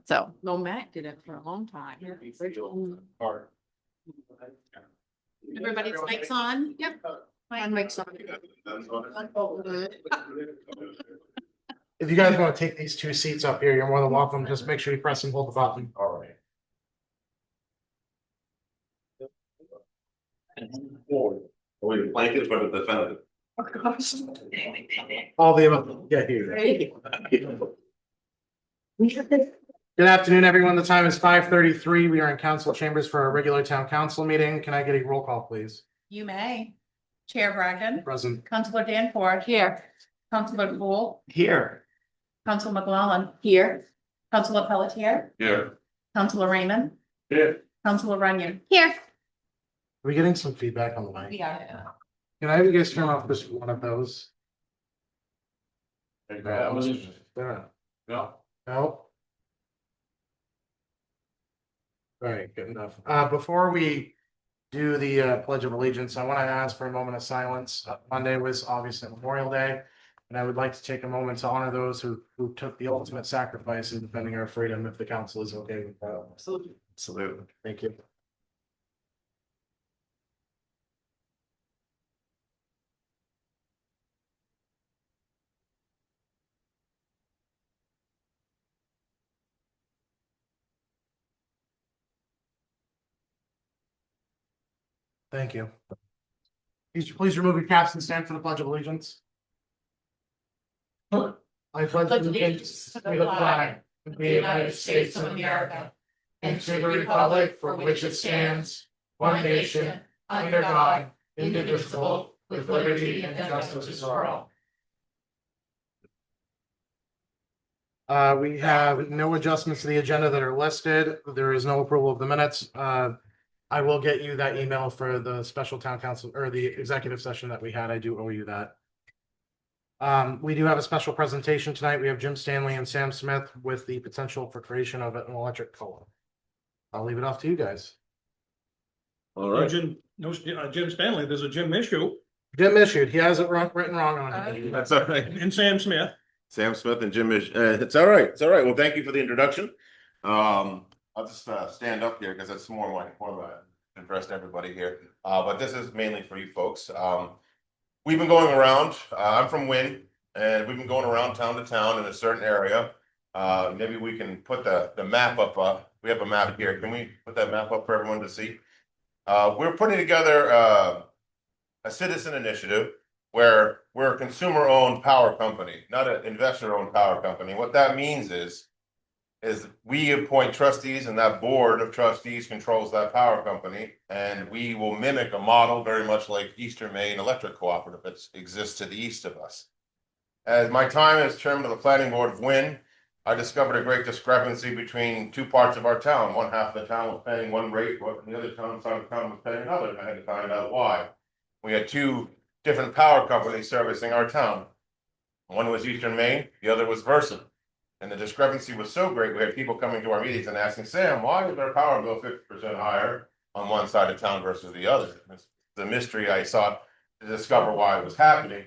So No, Matt did it for a long time. everybody's mics on. Yep. Mine makes some. If you guys want to take these two seats up here, you're more than welcome. Just make sure you press and hold the button. All right. We blankets for the defendant. All the above. Yeah, here. Good afternoon, everyone. The time is 5:33. We are in council chambers for our regular town council meeting. Can I get a roll call, please? You may. Chair Bragdon, Present. Councilor Danforth. Here. Councilor Poole, Here. Councilor McClellan. Here. Councilor Pelletier, Here. Councilor Raymond, Here. Councilor Runyon. Here. Are we getting some feedback on the mic? We are. Can I have you guys turn off just one of those? That was interesting. There. No. No? All right, good enough. Before we do the Pledge of Allegiance, I want to ask for a moment of silence. Monday was obviously Memorial Day, and I would like to take a moment to honor those who took the ultimate sacrifice in defending our freedom, if the council is okay with that. Absolutely. Absolutely. Thank you. Thank you. Please remove your caps and stand for the Pledge of Allegiance. I pledge allegiance to the flag of the United States of America and to the republic for which it stands, one nation, under God, indivisible, with liberty and justice for all. We have no adjustments to the agenda that are listed. There is no approval of the minutes. I will get you that email for the special town council or the executive session that we had. I do owe you that. We do have a special presentation tonight. We have Jim Stanley and Sam Smith with the potential for creation of an electric co-op. I'll leave it off to you guys. All right. Jim Stanley, there's a Jim issue, Jim issued. He has it written wrong on it. That's all right. and Sam Smith. Sam Smith and Jim is, it's all right. It's all right. Well, thank you for the introduction. I'll just stand up here because that's more like format. Impressed everybody here. But this is mainly for you folks. We've been going around. I'm from Wynn, and we've been going around town to town in a certain area. Maybe we can put the map up. We have a map here. Can we put that map up for everyone to see? We're putting together a citizen initiative where we're a consumer-owned power company, not an investor-owned power company. What that means is we appoint trustees, and that board of trustees controls that power company, and we will mimic a model very much like Eastern Maine Electric Cooperative that exists to the east of us. As my time as chairman of the planning board of Wynn, I discovered a great discrepancy between two parts of our town. One half of the town was paying one rate, but the other side of the town was paying another. I had to find out why. We had two different power companies servicing our town. One was Eastern Maine, the other was Versant. And the discrepancy was so great, we had people coming to our meetings and asking, Sam, why is our power bill 50% higher on one side of town versus the other? It's the mystery I sought to discover why it was happening.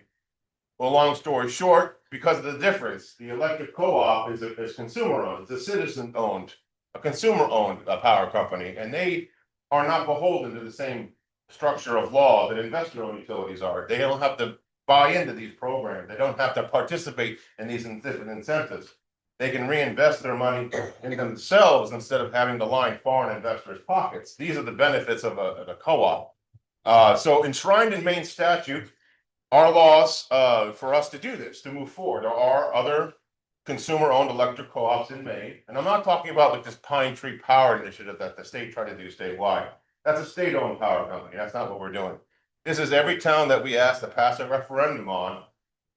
Well, long story short, because of the difference, the electric co-op is consumer-owned. It's a citizen-owned, a consumer-owned power company, and they are not beholden to the same structure of law that investor-owned utilities are. They don't have to buy into these programs. They don't have to participate in these different incentives. They can reinvest their money in themselves instead of having to line foreign investors' pockets. These are the benefits of a co-op. So enshrined in Maine statute are laws for us to do this, to move forward. There are other consumer-owned electric co-ops in Maine, and I'm not talking about like this Pine Tree Power Initiative that the state tried to do statewide. That's a state-owned power company. That's not what we're doing. This is every town that we ask to pass a referendum on,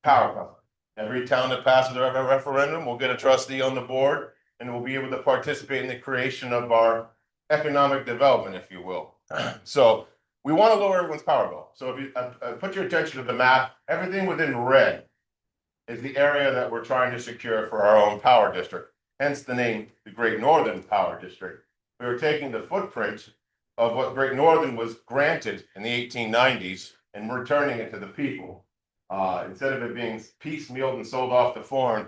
power company. Every town that passes a referendum will get a trustee on the board, and will be able to participate in the creation of our economic development, if you will. So we want to lower everyone's power bill. So if you put your attention to the map, everything within red is the area that we're trying to secure for our own power district. Hence the name, the Great Northern Power District. We are taking the footprint of what Great Northern was granted in the 1890s and returning it to the people. Instead of it being piecemealed and sold off to foreign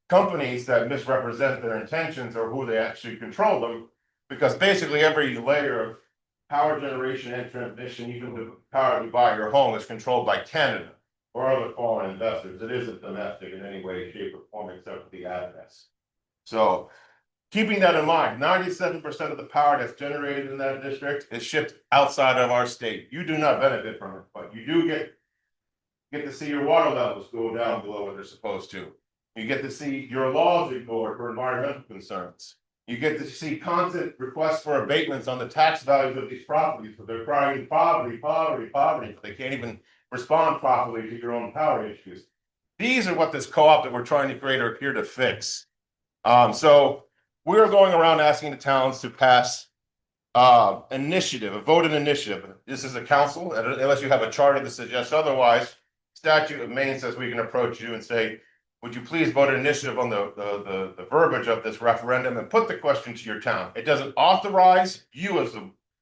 companies that misrepresent their intentions or who they actually control them. Because basically every layer of power generation and transmission, even the power to buy your home, is controlled by Canada or other foreign investors. It isn't domestic in any way, shape, or form except for the address. So keeping that in mind, 97% of the power that's generated in that district is shipped outside of our state. You do not benefit from it, but you do get to see your water levels go down below what they're supposed to. You get to see your laws ignored for environmental concerns. You get to see constant requests for abatements on the tax values of these properties, but they're crying poverty, poverty, poverty, but they can't even respond properly to your own power issues. These are what this co-op that we're trying to create are here to fix. So we're going around asking the towns to pass initiative, a voted initiative. This is a council, unless you have a charter that suggests otherwise. Statute of Maine says we can approach you and say, would you please vote an initiative on the verbiage of this referendum and put the question to your town? It doesn't authorize you as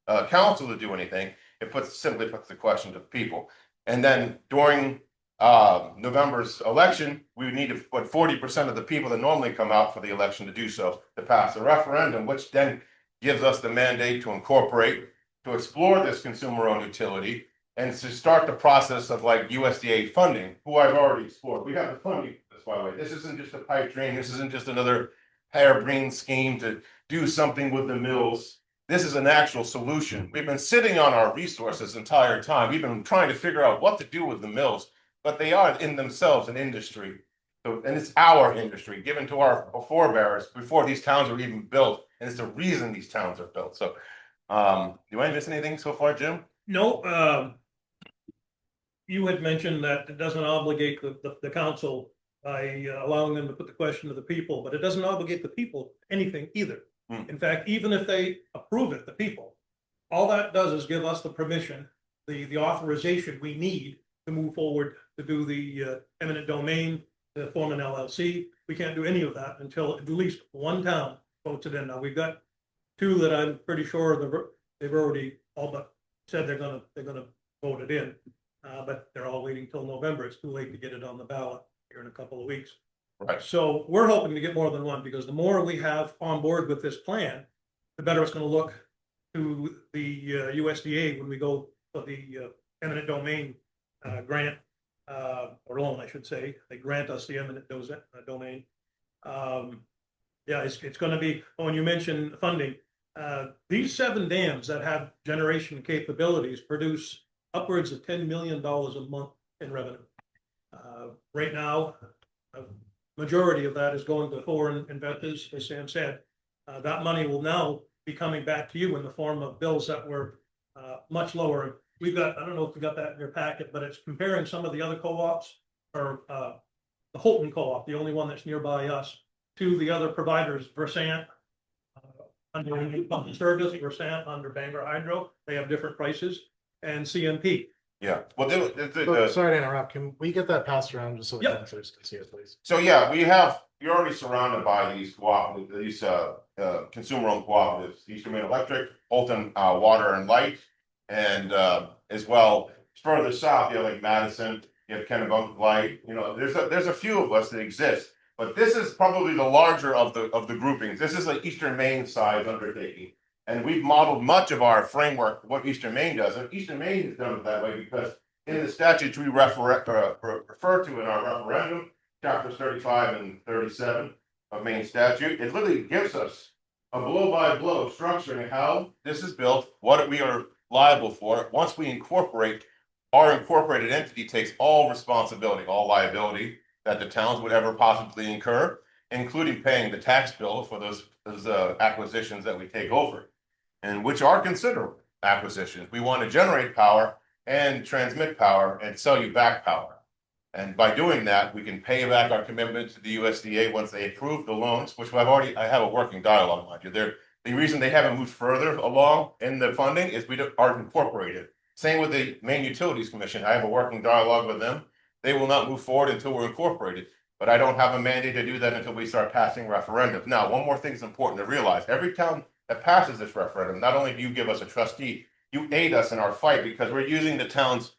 a council to do anything. It simply puts the question to the people. And then during November's election, we would need to put 40% of the people that normally come out for the election to do so, to pass a referendum, which then gives us the mandate to incorporate, to explore this consumer-owned utility, and to start the process of like USDA funding, who I've already explored. We have the funding for this, by the way. This isn't just a pipe dream. This isn't just another harebrained scheme to do something with the mills. This is an actual solution. We've been sitting on our resources the entire time. We've been trying to figure out what to do with the mills, but they are in themselves an industry. So, and it's our industry given to our forebears before these towns were even built. And it's the reason these towns are built. So, do I miss anything so far, Jim? No, you had mentioned that it doesn't obligate the council by allowing them to put the question to the people, but it doesn't obligate the people anything either. In fact, even if they approve it, the people, all that does is give us the permission, the authorization we need to move forward to do the eminent domain, to form an LLC. We can't do any of that until at least one town votes it in. Now, we've got two that I'm pretty sure they've already all but said they're gonna vote it in. But they're all waiting till November. It's too late to get it on the ballot here in a couple of weeks. Right. So we're hoping to get more than one, because the more we have on board with this plan, the better it's gonna look to the USDA when we go for the eminent domain grant, or loan, I should say. They grant us the eminent domain. Yeah, it's gonna be, when you mention funding, these 7 dams that have generation capabilities produce upwards of $10 million a month in revenue. Right now, a majority of that is going to foreign investors, as Sam said. That money will now be coming back to you in the form of bills that were much lower. We've got, I don't know if you got that in your packet, but it's comparing some of the other co-ops, or the Holton Co-op, the only one that's nearby us, to the other providers, Versant, under Public Service, Versant under Bangor Hydro. They have different prices, and CMP. Yeah. Well, Sorry to interrupt. Can we get that passed around just so the Yep. councilors can see it, please? So yeah, you're already surrounded by these cooperatives, these consumer-owned cooperatives, Eastern Maine Electric, Holton Water and Light, and as well further south, you have like Madison, you have Kennebunk Light. You know, there's a few of us that exist, but this is probably the larger of the groupings. This is an Eastern Maine size undertaking, and we've modeled much of our framework what Eastern Maine does, and Eastern Maine has done it that way because in the statutes we refer to in our referendum, chapters 35 and 37 of Maine statute, it literally gives us a blow-by-blow structuring how this is built, what we are liable for. Once we incorporate, our incorporated entity takes all responsibility, all liability that the towns would ever possibly incur, including paying the tax bill for those acquisitions that we take over, and which are considerable acquisitions. We want to generate power and transmit power and sell you back power. And by doing that, we can pay back our commitment to the USDA once they approve the loans, which I have a working dialogue, mind you. The reason they haven't moved further along in the funding is we aren't incorporated. Same with the Maine Utilities Commission. I have a working dialogue with them. They will not move forward until we're incorporated. But I don't have a mandate to do that until we start passing referendums. Now, one more thing is important to realize. Every town that passes this referendum, not only do you give us a trustee, you aid us in our fight because we're using the town's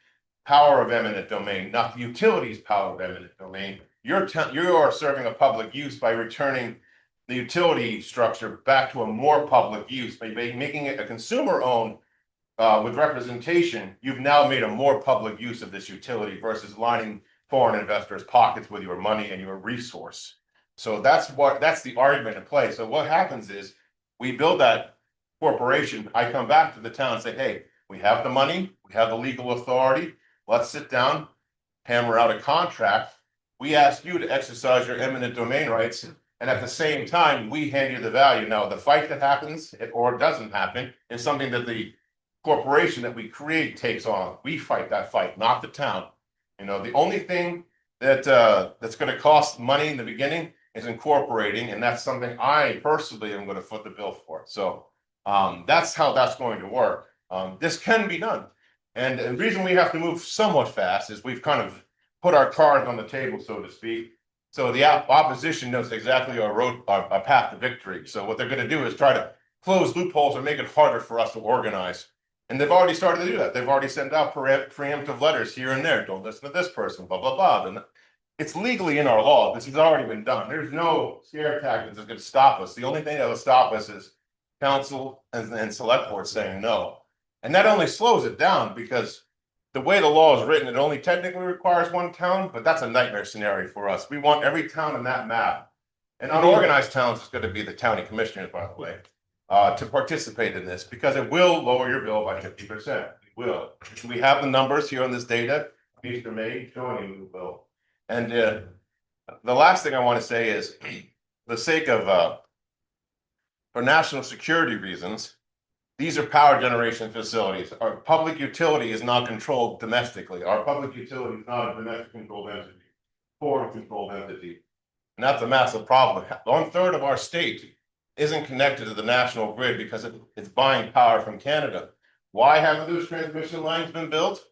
power of eminent domain, not the utilities' power of eminent domain. you are serving a public use by returning the utility structure back to a more public use, by making it a consumer owned with representation. You've now made a more public use of this utility versus lining foreign investors' pockets with your money and your resource. So that's the argument in play. So what happens is we build that corporation. I come back to the town and say, hey, we have the money, we have the legal authority. Let's sit down, hammer out a contract. We ask you to exercise your eminent domain rights. And at the same time, we hand you the value. Now, the fight that happens or doesn't happen is something that the corporation that we create takes on. We fight that fight, not the town. You know, the only thing that that's going to cost money in the beginning is incorporating, and that's something I personally am going to foot the bill for. So that's how that's going to work. This can be done, and the reason we have to move somewhat fast is we've kind of put our cards on the table, so to speak. So the opposition knows exactly our path to victory. So what they're going to do is try to close loopholes or make it harder for us to organize. And they've already started to do that. They've already sent out preemptive letters here and there. Don't listen to this person, blah, blah, blah. And it's legally in our law. This has already been done. There's no scare tactics that's going to stop us. The only thing that will stop us is council and select board saying no. And that only slows it down because the way the law is written, it only technically requires one town, but that's a nightmare scenario for us. We want every town in that map. And unorganized towns is going to be the county commissioners, by the way, to participate in this because it will lower your bill by 50%. It will. We have the numbers here on this data, Mr. May, showing you the bill. And the last thing I want to say is, for the sake of, for national security reasons, these are power generation facilities. Our public utility is not controlled domestically. Our public utility is not a domestic controlled entity, foreign controlled entity. And that's a massive problem. 1/3 of our state isn't connected to the national grid because it's buying power from Canada. Why haven't those transmission lines been built?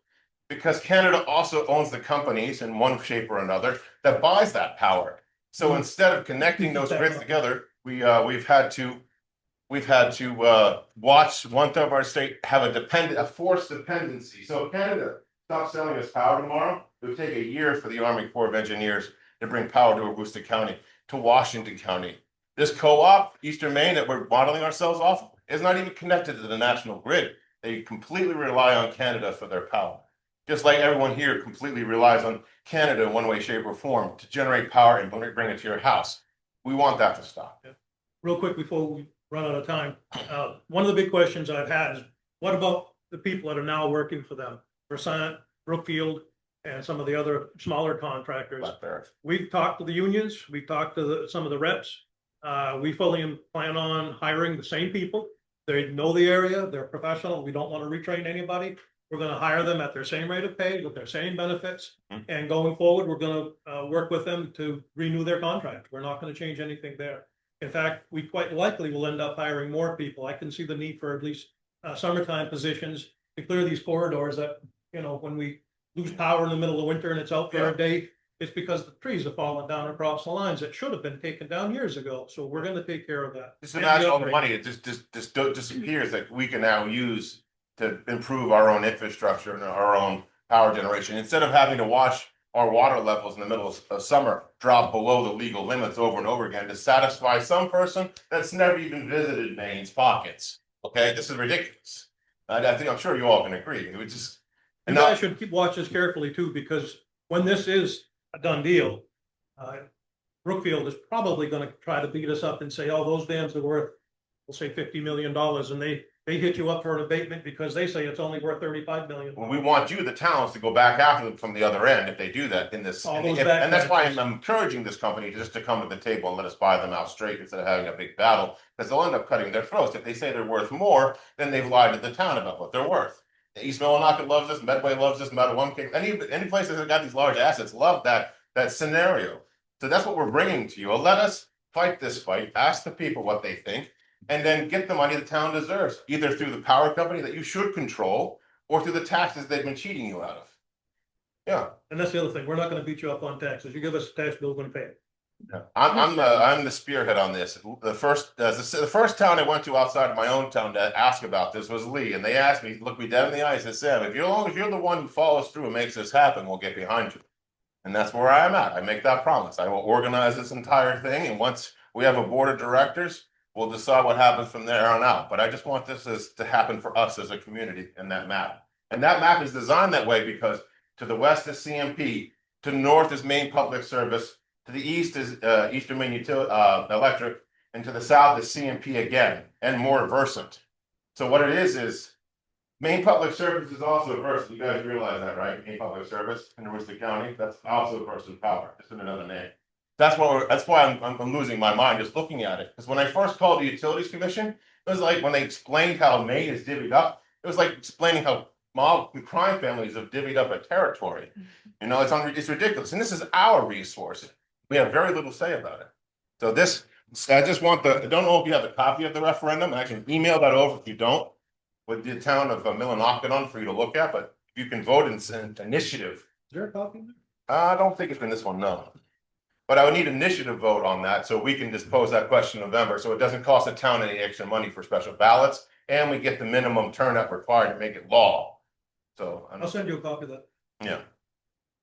Because Canada also owns the companies in one shape or another that buys that power. So instead of connecting those grids together, we've had to watch 1/3 of our state have a forced dependency. So if Canada stops selling us power tomorrow, it would take a year for the Army Corps of Engineers to bring power to Augusta County, to Washington County. This co-op, Eastern Maine, that we're modeling ourselves off of, is not even connected to the national grid. They completely rely on Canada for their power. Just like everyone here completely relies on Canada in one way, shape, or form to generate power and bring it to your house. We want that to stop. Real quick before we run out of time, one of the big questions I've had is, what about the people that are now working for them? Versant, Brookfield, and some of the other smaller contractors. Black Bear. We've talked to the unions, we've talked to some of the reps. We fully plan on hiring the same people. They know the area, they're professional. We don't want to retrain anybody. We're going to hire them at their same rate of pay with their same benefits. And going forward, we're going to work with them to renew their contract. We're not going to change anything there. In fact, we quite likely will end up hiring more people. I can see the need for at least summertime positions to clear these corridors that, you know, when we lose power in the middle of winter and it's out for a day, it's because the trees have fallen down across the lines that should have been taken down years ago. So we're going to take care of that. Just imagine all the money, it just disappears that we can now use to improve our own infrastructure and our own power generation. Instead of having to watch our water levels in the middle of summer drop below the legal limits over and over again to satisfy some person that's never even visited Maine's pockets. Okay, this is ridiculous. I'm sure you all can agree. It would just. You guys should keep watch this carefully too, because when this is a done deal, Brookfield is probably going to try to beat us up and say, oh, those dams are worth, we'll say $50 million. And they hit you up for an abatement because they say it's only worth 35 million. Well, we want you, the towns, to go back after them from the other end if they do that in this. And that's why I'm encouraging this company just to come to the table and let us buy them out straight instead of having a big battle, because they'll end up cutting their throats. If they say they're worth more, then they've lied to the town about what they're worth. East Millinocket loves this, Medway loves this, Mattawamkeag, any places that got these large assets love that scenario. So that's what we're bringing to you. Let us fight this fight, ask the people what they think, and then get the money the town deserves, either through the power company that you should control or through the taxes they've been cheating you out of. Yeah. And that's the other thing. We're not going to beat you up on taxes. You give us a tax bill, we're going to pay it. Yeah. I'm the spearhead on this. The first town I went to outside of my own town to ask about this was Lee, and they asked me, look me dead in the eyes and said, Sam, if you're the one who follows through and makes this happen, we'll get behind you. And that's where I am at. I make that promise. I will organize this entire thing, and once we have a board of directors, we'll decide what happens from there on out. But I just want to happen for us as a community in that map. And that map is designed that way because to the west is CMP, to the north is Maine Public Service, to the east is Eastern Maine Electric, and to the south is CMP again, and more Versant. So what it is Maine Public Service is also Versant. You guys realize that, right? Maine Public Service in Worcester County, that's also Versant Power, just in another name. That's why I'm losing my mind just looking at it. Because when I first called the Utilities Commission, it was like when they explained how Maine is divvied up, it was like explaining how crime families have divvied up a territory. You know, it's ridiculous. And this is our resource. We have very little say about it. So I just want I don't know if you have a copy of the referendum. I can email that over if you don't, with the town of Millinocket for you to look at, but you can vote in initiative. Is there a copy? I don't think it's in this one, no. But I would need initiative vote on that, so we can just pose that question in November, so it doesn't cost the town any extra money for special ballots, and we get the minimum turnout required to make it law. So, I'll send you a copy of that. yeah.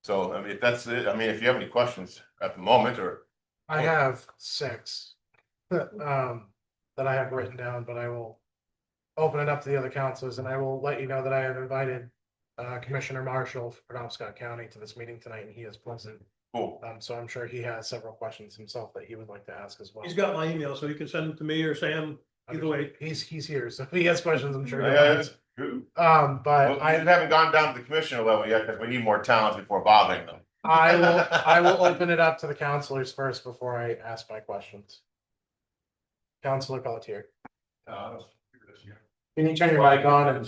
So, I mean, if that's it, I mean, if you have any questions at the moment, or, I have 6 that I have written down, but I will open it up to the other councilors, and I will let you know that I have invited Commissioner Marshall for Penobscot County to this meeting tonight, and he is present. cool. So I'm sure he has several questions himself that he would like to ask as well. He's got my email, so he can send them to me or Sam, either way. He's here, so if he has questions, I'm sure. he'll Yeah, answer. Well, But I haven't gone down to the commissioner level yet, because we need more towns before bothering them. I will open it up to the councilors first before I ask my questions. Councilor Pelletier, can you turn your mic on and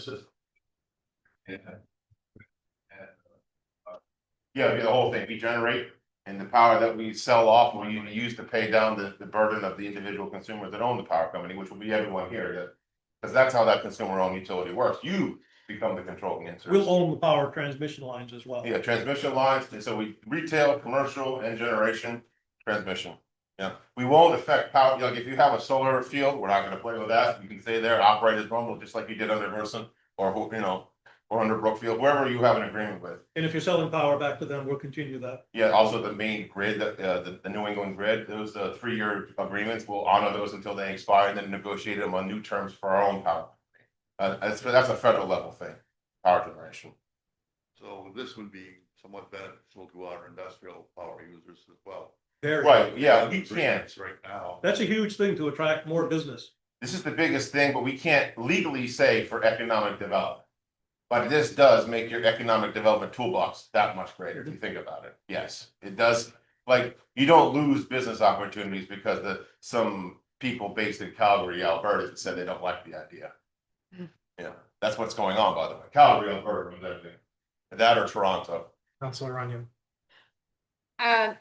Yeah, the whole thing, we generate, and the power that we sell off, we use to pay down the burden of the individual consumers that own the power company, which will be everyone here. Because that's how that consumer-owned utility works. You become the controlling interest. We'll own the power transmission lines as well. Yeah, transmission lines, and so we retail, commercial, and generation transmission. Yeah, we won't affect power, like if you have a solar field, we're not gonna play with that. You can stay there, operate as normal, just like you did under Versant, or or under Brookfield, wherever you have an agreement with. And if you're selling power back to them, we'll continue that. Yeah, also the main grid, the New England grid, those 3-year agreements, we'll honor those until they expire and then negotiate them on new terms for our own power. That's a federal level thing, power generation. So this would be somewhat beneficial to our industrial power users as well. Very. Right, yeah, we can't. Agreements right now. That's a huge thing to attract more business. This is the biggest thing, but we can't legally say for economic development. But this does make your economic development toolbox that much greater, if you think about it. Yes, it does. Like, you don't lose business opportunities because some people based in Calgary, Alberta, said they don't like the idea. Yeah, that's what's going on, by the way. Calgary, Alberta, that or Toronto. Councilor Runyon.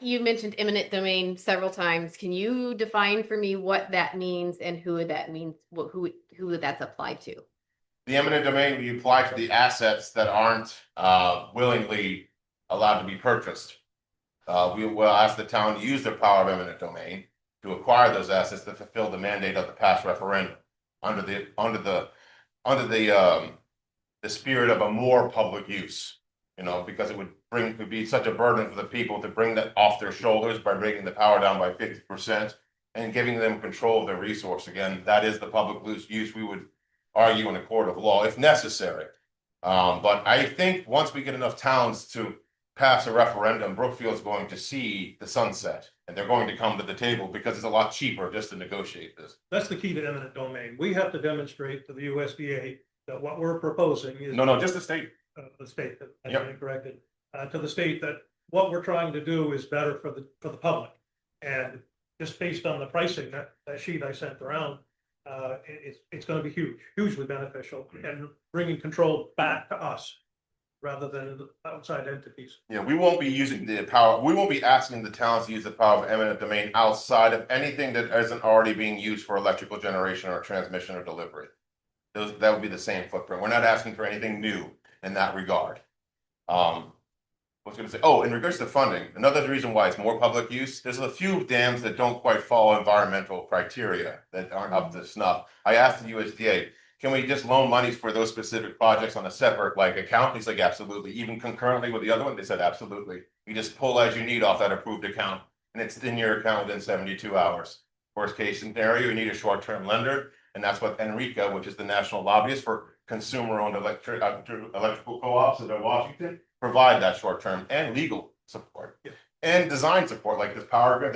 You mentioned eminent domain several times. Can you define for me what that means and who that means, who that's applied to? The eminent domain, we apply to the assets that aren't willingly allowed to be purchased. We will ask the town to use their power of eminent domain to acquire those assets to fulfill the mandate of the past referendum under the spirit of a more public use. Because it would be such a burden for the people to bring that off their shoulders by bringing the power down by 50% and giving them control of their resource. Again, that is the public use we would argue in a court of law if necessary. But I think once we get enough towns to pass a referendum, Brookfield's going to see the sunset, and they're going to come to the table because it's a lot cheaper just to negotiate this. That's the key to eminent domain. We have to demonstrate to the USDA that what we're proposing is. No, just the state. The state, that I Yep. stand corrected, to the state that what we're trying to do is better for the public. And just based on the pricing, that sheet I sent around, it's gonna be hugely beneficial and bringing control back to us rather than the outside entities. Yeah, we won't be using the power, we won't be asking the towns to use the power of eminent domain outside of anything that isn't already being used for electrical generation or transmission or delivery. That would be the same footprint. We're not asking for anything new in that regard. What's gonna say? Oh, in regards to funding, another reason why it's more public use, there's a few dams that don't quite follow environmental criteria that aren't up to snuff. I asked the USDA, can we just loan monies for those specific projects on a separate like account? He's like, absolutely. Even concurrently with the other one, they said, absolutely. You just pull as you need off that approved account and it's in your account within 72 hours. Worst case scenario, you need a short-term lender. And that's what Enrica, which is the national lobbyist for consumer-owned electrical co-ops in Washington, provide that short-term and legal support. Yeah. And design support, like this power grid,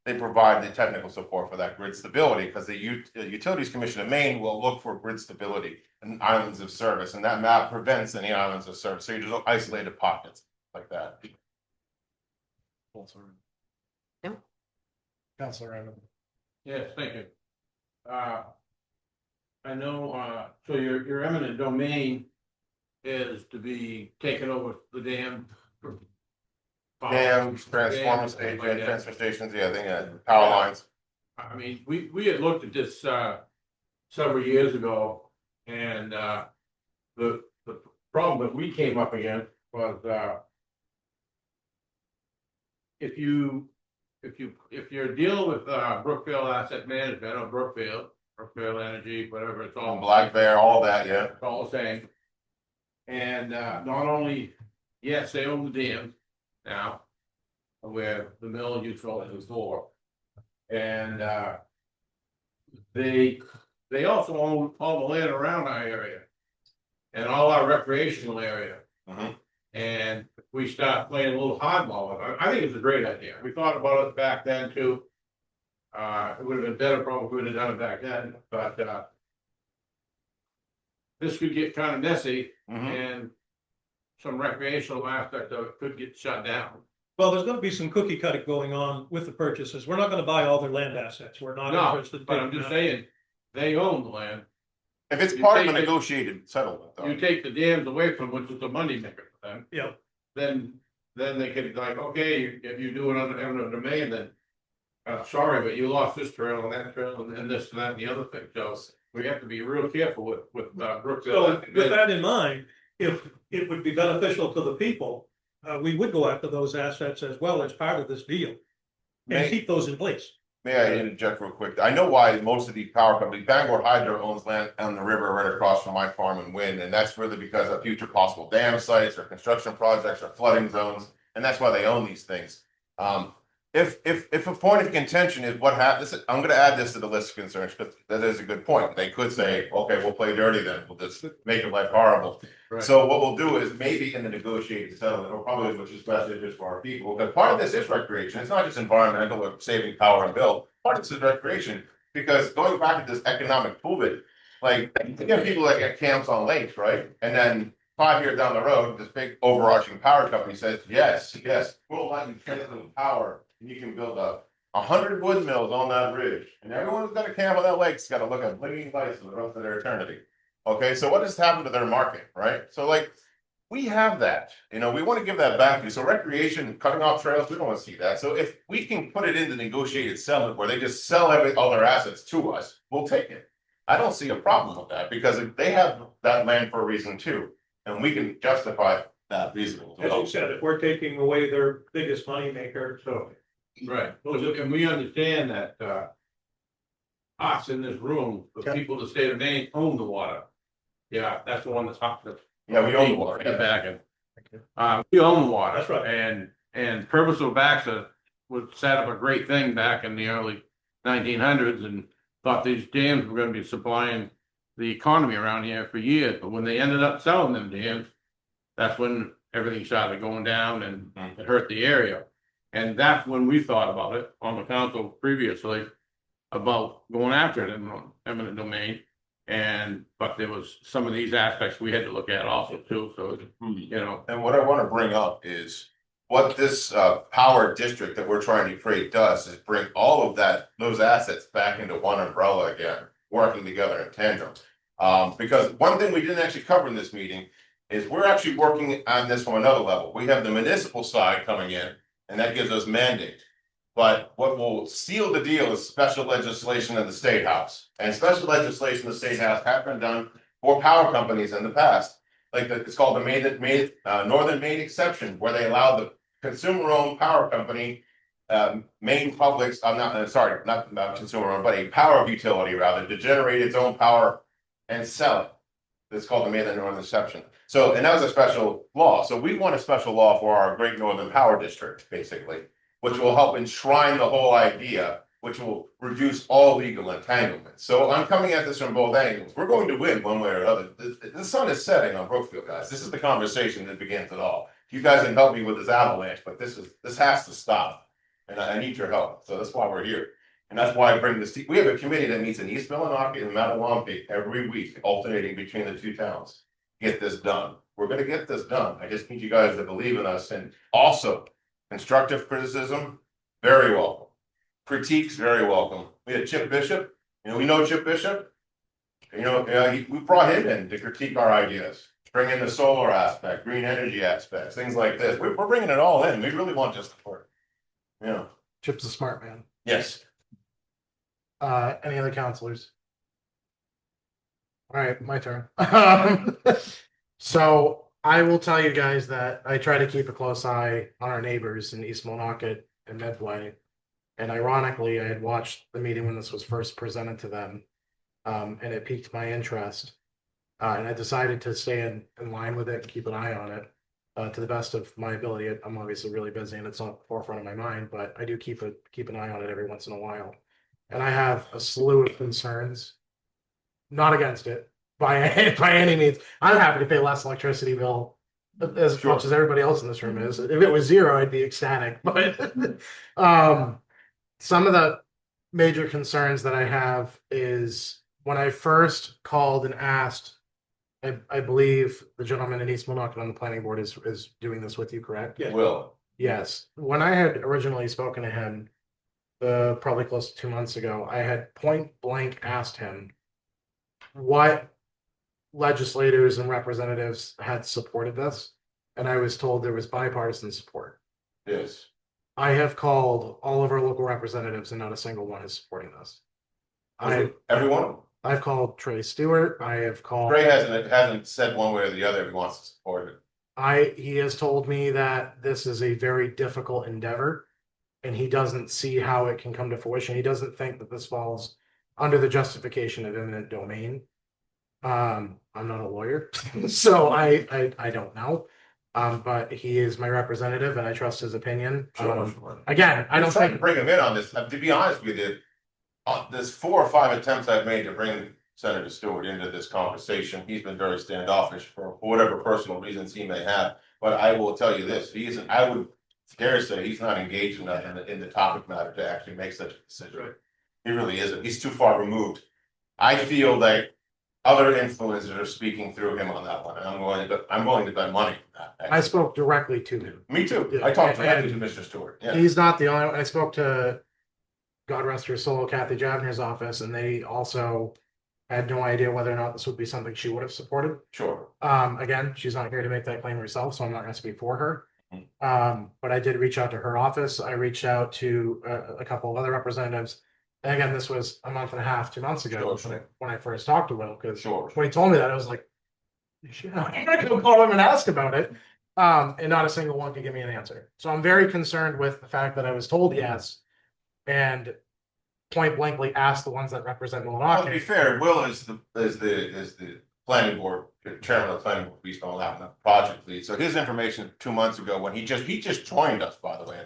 they provide the technical support for that grid stability because the Utilities Commission of Maine will look for grid stability and islands of service, and that map prevents any islands of service. So you just isolated pockets like that. No. Councilor Raymond. Yes, thank you. I know, so your eminent domain is to be taken over the dam. Dams, transformer station, transfer stations, yeah, I think, power lines. I mean, we had looked at this, several years ago, and, the problem that we came up against was, if you're dealing with, Brookfield Asset Management or Brookfield Energy, whatever it's all. Black Bear, all that, yeah. It's all the same. And, not only, yes, they own the dams now, where the mill used to roll it before. And, they also own all the land around our area. And all our recreational area. Mhm. And we start playing a little hardball with it. I think it's a great idea. We thought about it back then too. It would have been better probably if we would have done it back then, but, this could get kind of messy and some recreational aspect of it could get shut down. Well, there's gonna be some cookie cutting going on with the purchases. We're not gonna buy all their land assets. We're not No, interested. in but I'm taking just that. saying, they own the land. If it's You part of a take it- negotiated settlement, though. You take the dams away from which is a money maker for them. Yeah. Then they could like, okay, if you do it under eminent domain, then. Sorry, but you lost this trail and that trail and this and that and the other thing, so we have to be real careful with Brookfield. So with that in mind, if it would be beneficial to the people, we would go after those assets as well as part of this deal. May- And keep those in place. May I interject real quick? I know why most of these power companies, Bangor Hydro owns land on the river right across from my farm and wind, and that's really because of future possible dam sites or construction projects or flooding zones, and that's why they own these things. If a point of contention is what happens, I'm gonna add this to the list of concerns, because that is a good point. They could say, okay, we'll play dirty then, we'll just make it life horrible. Right. So what we'll do is maybe in the negotiated settlement, or probably which is best interest for our people, because part of this is recreation, it's not just environmental or saving power and bill. Part of this is recreation, because going back to this economic prove it, like, you have people that get camps on lakes, right? And then 5 years down the road, this big overarching power company says, yes, we'll let you transfer power, and you can build up 100 windmills on that ridge, and everyone who's got a camp on that lake's gotta look at blinking lights for the rest of their eternity. Okay, so what has happened to their market, right? So like, we have that, we wanna give that back to you. So recreation, cutting off trails, we don't wanna see that. So if we can put it into negotiated settlement where they just sell all their assets to us, we'll take it. I don't see a problem with that, because they have that land for a reason too, and we can justify that reason. as As well. you said, if we're taking away their biggest moneymaker, so. Right, well, look, and we understand that, us in this room, the Okay. people of the state of Maine own the water. Yeah, that's the one that's up to. Yeah, we own the water. Get back in. We own the water. That's right. And Purposeful Baxter was set up a great thing back in the early 1900s and thought these dams were gonna be supplying the economy around here for years, but when they ended up selling them dams, that's when everything started going down and it hurt the area. And that's when we thought about it on the council previously, about going after it in eminent domain. But there was some of these aspects we had to look at also too, so, And what I wanna bring up is what this power district that we're trying to create does is bring all of those assets back into one umbrella again, working together in tandem. Because one thing we didn't actually cover in this meeting is we're actually working on this from another level. We have the municipal side coming in, and that gives us mandate. But what will seal the deal is special legislation in the State House. And special legislation in the State House has been done for power companies in the past. It's called the Northern Maine exception, where they allow the consumer-owned power company, Maine Publics, not consumer-owned, but a power utility rather, to generate its own power and sell it. It's called the Mainland Northern Exception. So, and that was a special law. So we want a special law for our Great Northern Power District, basically, which will help enshrine the whole idea, which will reduce all legal entanglements. So I'm coming at this from both angles. We're going to win one way or another. The sun is setting on Brookfield, guys. This is the conversation that begins it all. You guys can help me with this avalanche, but this has to stop. And I need your help. So that's why we're here. And that's why I bring this, we have a committee that meets in East Millinocket and Matawampik every week, alternating between the two towns. Get this done. We're gonna get this done. I just need you guys to believe in us, and also constructive criticism, very welcome. Critiques, very welcome. We had Chip Bishop, we know Chip Bishop. We brought him in to critique our ideas, bring in the solar aspect, green energy aspects, things like this. We're bringing it all in. We really want this to work. Chip's a smart man. Yes. Any other counselors? All right, my turn. So I will tell you guys that I try to keep a close eye on our neighbors in East Millinocket and Medway. And ironically, I had watched the meeting when this was first presented to them. And it piqued my interest. And I decided to stay in line with it and keep an eye on it. To the best of my ability. I'm obviously really busy and it's not at the forefront of my mind, but I do keep an eye on it every once in a while. And I have a slew of concerns. Not against it by any means. I'm happy to pay less electricity bill as Sure. much as everybody else in this room is. If it was zero, I'd be ecstatic. But some of the major concerns that I have is when I first called and asked, I believe the gentleman in East Millinocket on the planning board is doing this with you, correct? Yeah. Will. Yes. When I had originally spoken to him, probably close to 2 months ago, I had point blank asked him what legislators and representatives had supported this, and I was told there was bipartisan support. Yes. I have called all of our local representatives, and not a single one is supporting this. Everyone? I've called Trey Stewart. I have called. Trey hasn't said one way or the other if he wants to support it. He has told me that this is a very difficult endeavor and he doesn't see how it can come to fruition. He doesn't think that this falls under the justification of eminent domain. I'm not a lawyer, so I don't know. But he is my representative and I trust his opinion. Again, I don't trying to think bring him in on this. To be honest with you, there's 4 or 5 attempts I've made to bring Senator Stewart into this conversation. He's been very standoffish for whatever personal reasons he may have. But I will tell you this: I would dare say he's not engaged enough in the topic matter to actually make such a decision. Right. He really isn't. He's too far removed. I feel like other influencers are speaking through him on that one, and I'm willing to bet money on that. I spoke directly to him. Me too. Yeah. I talked directly to Mr. Stewart. Yeah. He's not the only one. I spoke to, God rest her soul, Kathy Javner's office, and they also had no idea whether or not this would be something she would have supported. Sure. Again, she's not here to make that claim herself, so I'm not going to speak for her. But I did reach out to her office. I reached out to a couple of other representatives. And again, this was a month and a half, 2 months ago Sure. when I first talked to Will, because Sure. when he told me that, I was like, shit, I'm not going to call him and ask about it. And not a single one could give me an answer. So I'm very concerned with the fact that I was told yes, and point blankly asked the ones that represent Well, to be Millinocket. fair, Will is the planning board, chairman of the planning board, East Millinocket project lead. So his information 2 months ago, when he just joined us, by the way.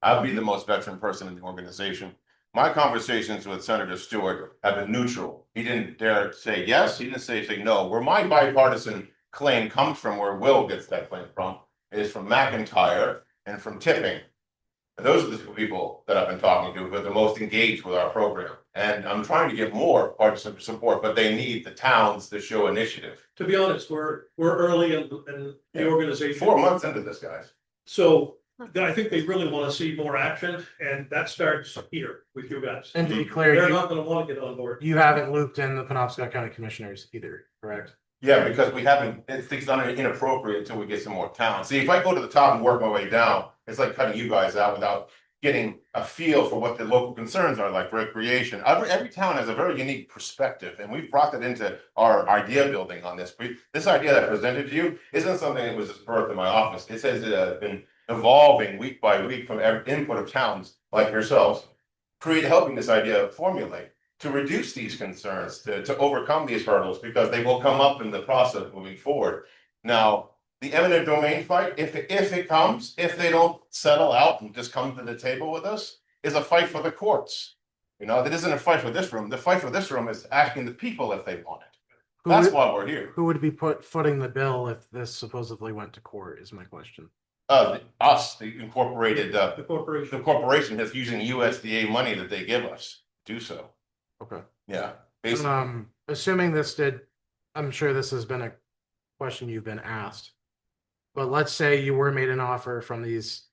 I'll be the most veteran person in the organization. My conversations with Senator Stewart have been neutral. He didn't dare say yes, he didn't say no. Where my bipartisan claim comes from, where Will gets that claim from, is from McIntyre and from Tipping. And those are the two people that I've been talking to who are the most engaged with our program. And I'm trying to get more partisan support, but they need the towns to show initiative. To be honest, we're early in the organization. 4 months into this, guys. So I think they really want to see more action, and that starts here with you guys. And to be clear, They're not gonna want to get on board. you haven't looped in the Penobscot County Commissioners either, correct? Yeah, because we haven't, it's inappropriate until we get some more talent. See, if I go to the top and work my way down, it's like cutting you guys out without getting a feel for what the local concerns are, like recreation. Every town has a very unique perspective, and we've brought that into our idea building on this. This idea that I presented to you isn't something that was just birthed in my office. It has been evolving week by week from every input of towns like yourselves, helping this idea formulate. to reduce these concerns, to overcome these hurdles, because they will come up in the process moving forward. Now, the eminent domain fight, if it comes, if they don't settle out and just come to the table with us, is a fight for the courts. You know, that isn't a fight for this room. The fight for this room is asking the people if they want it. Who That's would- why we're here. Who would be footing the bill if this supposedly went to court is my question. Us, the incorporated, The the corporation. corporation that's using USDA money that they give us to do so. Okay. Yeah, basically. Assuming this did, I'm sure this has been a question you've been asked. But let's say you were made an offer from these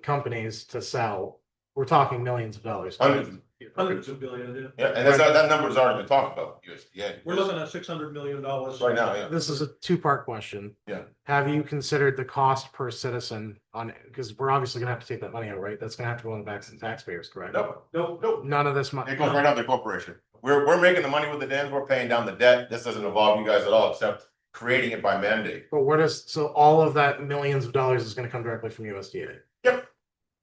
companies to sell. We're talking millions of dollars. Hundreds. Hundreds of billions, yeah. Yeah, and that number's already been talked about, USDA. We're looking at $600 million. Right now, yeah. This is a two-part question. Yeah. Have you considered the cost per citizen on, because we're obviously gonna have to take that money out, right? That's gonna have to go on the backs of the taxpayers, correct? Nope, Nope. None of this money. it goes right out the corporation. We're making the money with the dams, we're paying down the debt. This doesn't involve you guys at all, except creating it by mandate. But where does, so all of that millions of dollars is gonna come directly from USDA? Yep.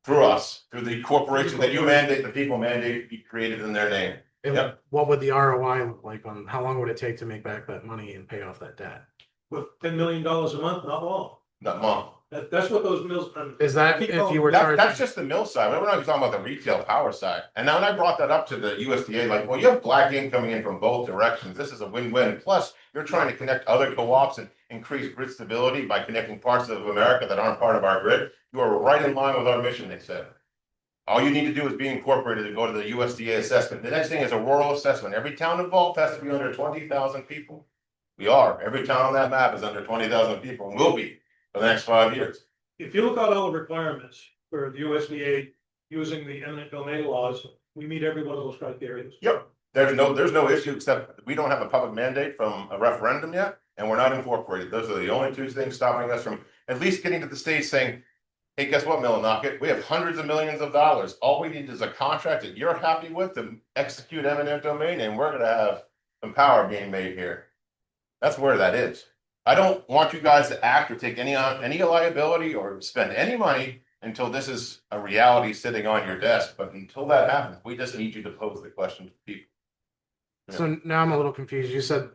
Through us, through the corporation that you mandate, the people mandate, be created in their name. And Yep. what would the ROI look like on, how long would it take to make back that money and pay off that debt? With $10 million a month, not long. Not mom. That's what those mills. Is that Keep if going. you were That's charging? just the mill side. We're not even talking about the retail power side. And now when I brought that up to the USDA, like, well, you have black ink coming in from both directions. This is a win-win. Plus, you're trying to connect other co-ops and increase grid stability by connecting parts of America that aren't part of our grid. You are right in line with our mission, they said. All you need to do is be incorporated and go to the USDA assessment. The next thing is a rural assessment. Every town involved has to be under 20,000 people. We are. Every town on that map is under 20,000 people and will be for the next 5 years. If you look at all the requirements for the USDA using the eminent domain laws, we meet every one of those criteria. Yep. There's no issue, except we don't have a public mandate from a referendum yet, and we're not incorporated. Those are the only two things stopping us from at least getting to the stage saying, hey, guess what, Millinocket? We have hundreds of millions of dollars. All we need is a contract that you're happy with to execute eminent domain, and we're gonna have some power being made here. That's where that is. I don't want you guys to act or take any liability or spend any money until this is a reality sitting on your desk. But until that happens, we just need you to pose the question to people. So now I'm a little confused. You said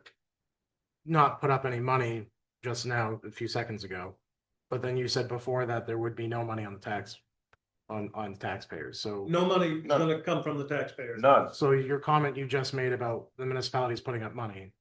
not put up any money just now, a few seconds ago. But then you said before that there would be no money on the on taxpayers. So, No money None. gonna come from the taxpayers. None. so your comment you just made about the municipalities putting up money.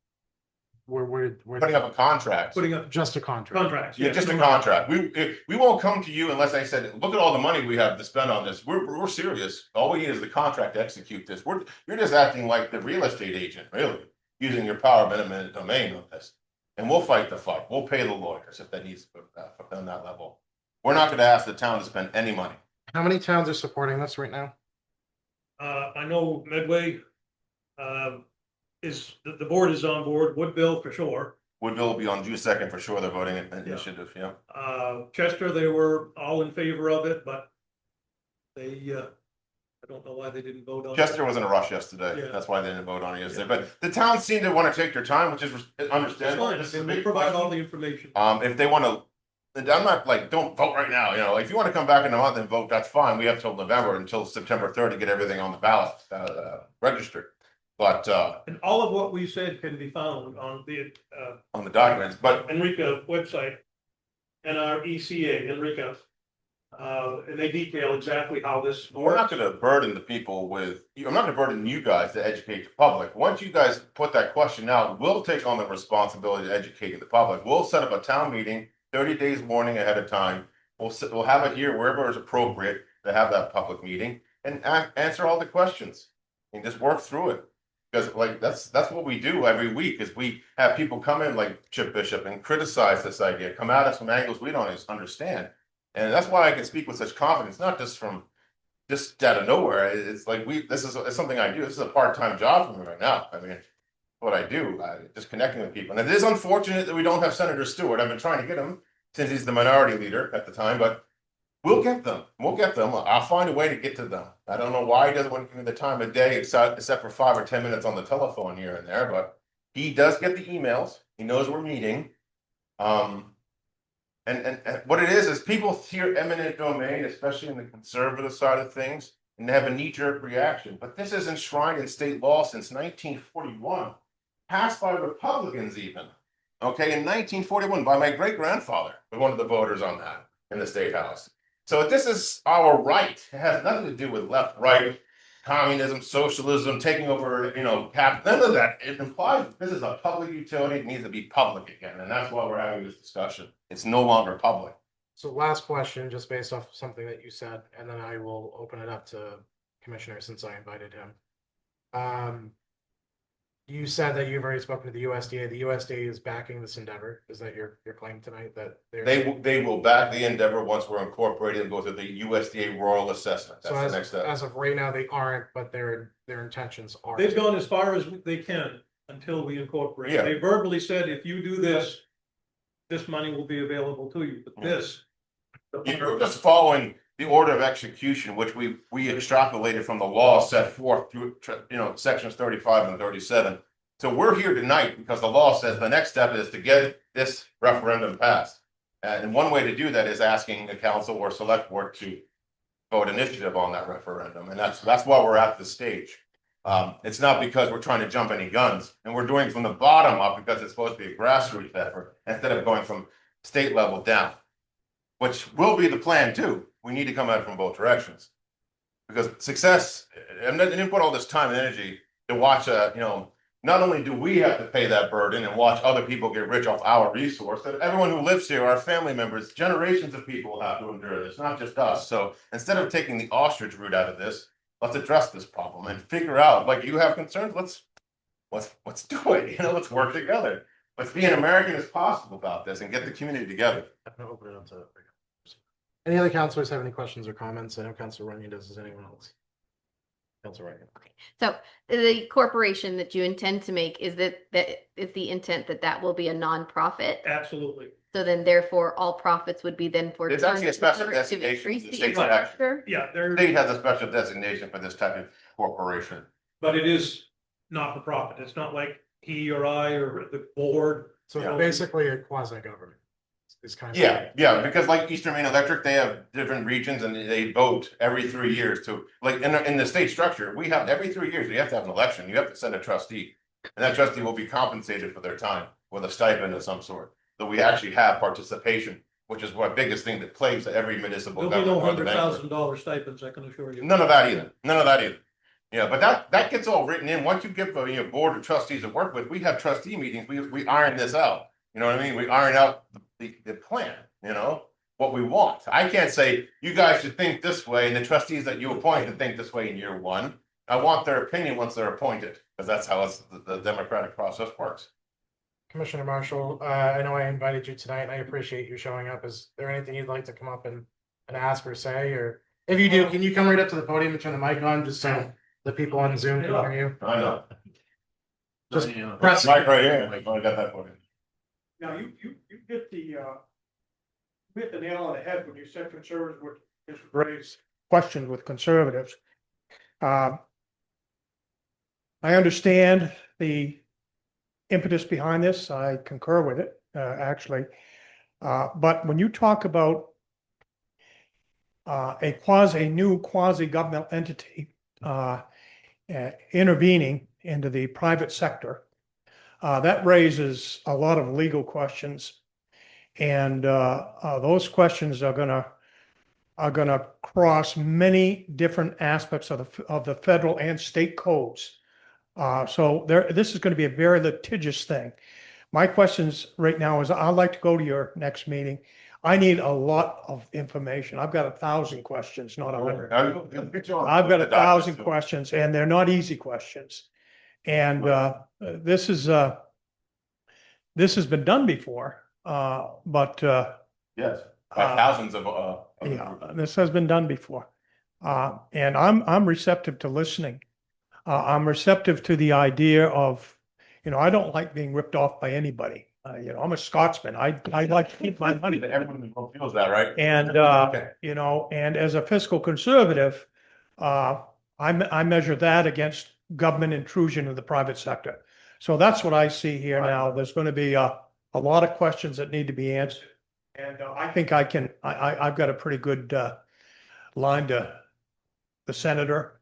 We're Putting up a contract. Putting up just a contract. contracts. Yeah, just a contract. We won't come to you unless I said, look at all the money we have to spend on this. We're serious. All we need is the contract to execute this. You're just acting like the real estate agent, really, using your power of eminent domain on this. And we'll fight the fight. We'll pay the lawyers if that needs to be on that level. We're not gonna ask the town to spend any money. How many towns are supporting this right now? I know Medway, the board is on board, Woodville for sure. Woodville will be on June 2nd for sure. They're voting an initiative, yeah. Chester, they were all in favor of it, but they, I don't know why they didn't vote on it. Chester was in a rush yesterday. Yeah. That's why they didn't vote on it yesterday. But the towns seem to want to take their time, which is That's understandable. fine, This is a and they big provide all question. the information. If they want to, I'm not like, don't vote right now, you know, if you want to come back in a month and vote, that's fine. We have till November, until September 3rd to get everything on the ballot, registered. But, And all of what we said can be found on the, on the documents, but Enrica website, NRECA, Enrica. And they detail exactly how this we're not works. gonna burden the people with, I'm not gonna burden you guys to educate the public. Once you guys put that question out, we'll take on the responsibility of educating the public. We'll set up a town meeting 30 days warning ahead of time. We'll have it here wherever is appropriate to have that public meeting and answer all the questions and just work through it. Because like, that's what we do every week, is we have people come in like Chip Bishop and criticize this idea, come at us from angles we don't understand. And that's why I can speak with such confidence, not just from just out of nowhere. It's like this is it's something I do. This is a part-time job for me right now. I mean, what I do, just connecting with people. And it is unfortunate that we don't have Senator Stewart. I've been trying to get him since he's the minority leader at the time, but we'll get them. We'll get them. I'll find a way to get to them. I don't know why he doesn't want to give me the time of day, except for 5 or 10 minutes on the telephone here and there, but he does get the emails. He knows we're meeting. And what it is people hear eminent domain, especially in the conservative side of things, and they have a knee-jerk reaction, but this is enshrined in state law since 1941, passed by Republicans even. Okay, in 1941 by my great-grandfather, was one of the voters on that in the state house. So this is our right. It has nothing to do with left, right, communism, socialism, taking over, none of that. It implies that this is a public utility. It needs to be public again. And that's why we're having this discussion. It's no longer public. So last question, just based off something that you said, and then I will open it up to Commissioner since I invited him. You said that you've already spoken to the USDA. The USDA is backing this endeavor. Is that your claim tonight that they're? They will back the endeavor once we're incorporated and go through the USDA rural assessment. That's So the next step. as of right now, they aren't, but their intentions are. They've gone as far as they can until we incorporate. Yeah. They verbally said, if you do this, this money will be available to you, but this. We're just following the order of execution, which we extrapolated from the law set forth through, sections 35 and 37. So we're here tonight because the law says the next step is to get this referendum passed. And one way to do that is asking the council or select board to vote initiative on that referendum. And that's why we're at this stage. It's not because we're trying to jump any guns, and we're doing from the bottom up because it's supposed to be a grassroots effort instead of going from state level down, which will be the plan too. We need to come at it from both directions because success, and then put all this time and energy to watch, not only do we have to pay that burden and watch other people get rich off our resource, but everyone who lives here, our family members, generations of people have to endure this, not just us. So instead of taking the ostrich route out of this, let's address this problem and figure out, like, you have concerns, let's do it, let's work together. Let's be an American as possible about this and get the community together. I'm gonna open it up to. Any other councilors have any questions or comments? I know Councilor Runyon does. Does anyone else? Councilor Runyon. So the corporation that you intend to make, is that is the intent that will be a nonprofit? Absolutely. So then therefore all profits would be then for. It's actually a special to designation. increase The the state's infrastructure? Yeah, The state has a special designation for this type of corporation. but it is not for profit. It's not like he or I or the board. So Yeah. basically a quasi government. Is kind of. Yeah, because like Eastern Maine Electric, they have different regions and they vote every 3 years to, like, in the state structure, we have every 3 years, you have to have an election, you have to send a trustee. And that trustee will be compensated for their time with a stipend of some sort. So we actually have participation, which is what biggest thing that plagues every municipal There'll be no government. $100,000 stipends, I can assure you. None of that either. Yeah, but that gets all written in. Once you give a board of trustees to work with, we have trustee meetings, we iron this out. You know what I mean? We iron out the plan, what we want. I can't say, you guys should think this way, and the trustees that you appoint should think this way in year one. I want their opinion once they're appointed, because that's how the democratic process works. Commissioner Marshall, I know I invited you tonight and I appreciate you showing up. Is there anything you'd like to come up and ask or say? Or if you do, can you come right up to the podium and turn the mic on just so the people on Zoom can hear you? I know. Just Yeah. press. Mike right here. I got that for you. Now, you hit the nail on the head when you said conservatives would raise questions with conservatives. I understand the impetus behind this. I concur with it, actually. But when you talk about a new quasi-governmental entity intervening into the private sector, that raises a lot of legal questions. And those questions are gonna cross many different aspects of the federal and state codes. So this is going to be a very litigious thing. My questions right now is, I'd like to go to your next meeting. I need a lot of information. I've got 1,000 questions, not 100. I've got 1,000 questions, and they're not easy questions. And this has been done before, but Yes, by thousands of. yeah, this has been done before. And I'm receptive to listening. I'm receptive to the idea of, I don't like being ripped off by anybody. I'm a Scotsman. I like to keep my money. Everyone feels that, right? And, Okay. and as a fiscal conservative, I measure that against government intrusion in the private sector. So that's what I see here now. There's going to be a lot of questions that need to be answered. And I think I've got a pretty good line to the senator.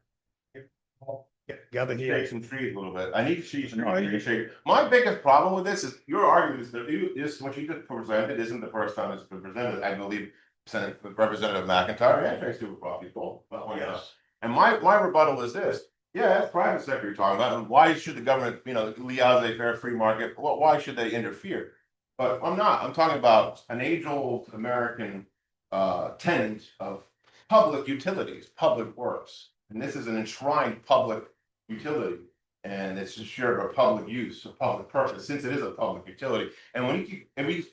Get together Shake here. some trees a little bit. I need to see some No, you- trees shake. My biggest problem with this is your argument is that this, what you just presented isn't the first time it's been presented. I believe Senate Representative McIntyre and Tracy Superfly people. Yes. And my rebuttal is this. Yeah, it's private sector you're talking about. And why should the government, laissez-faire free market, why should they interfere? But I'm not. I'm talking about an age-old American tenet of public utilities, public works. And this is an enshrined public utility. And it's assured of public use, a public purpose, since it is a public utility. And when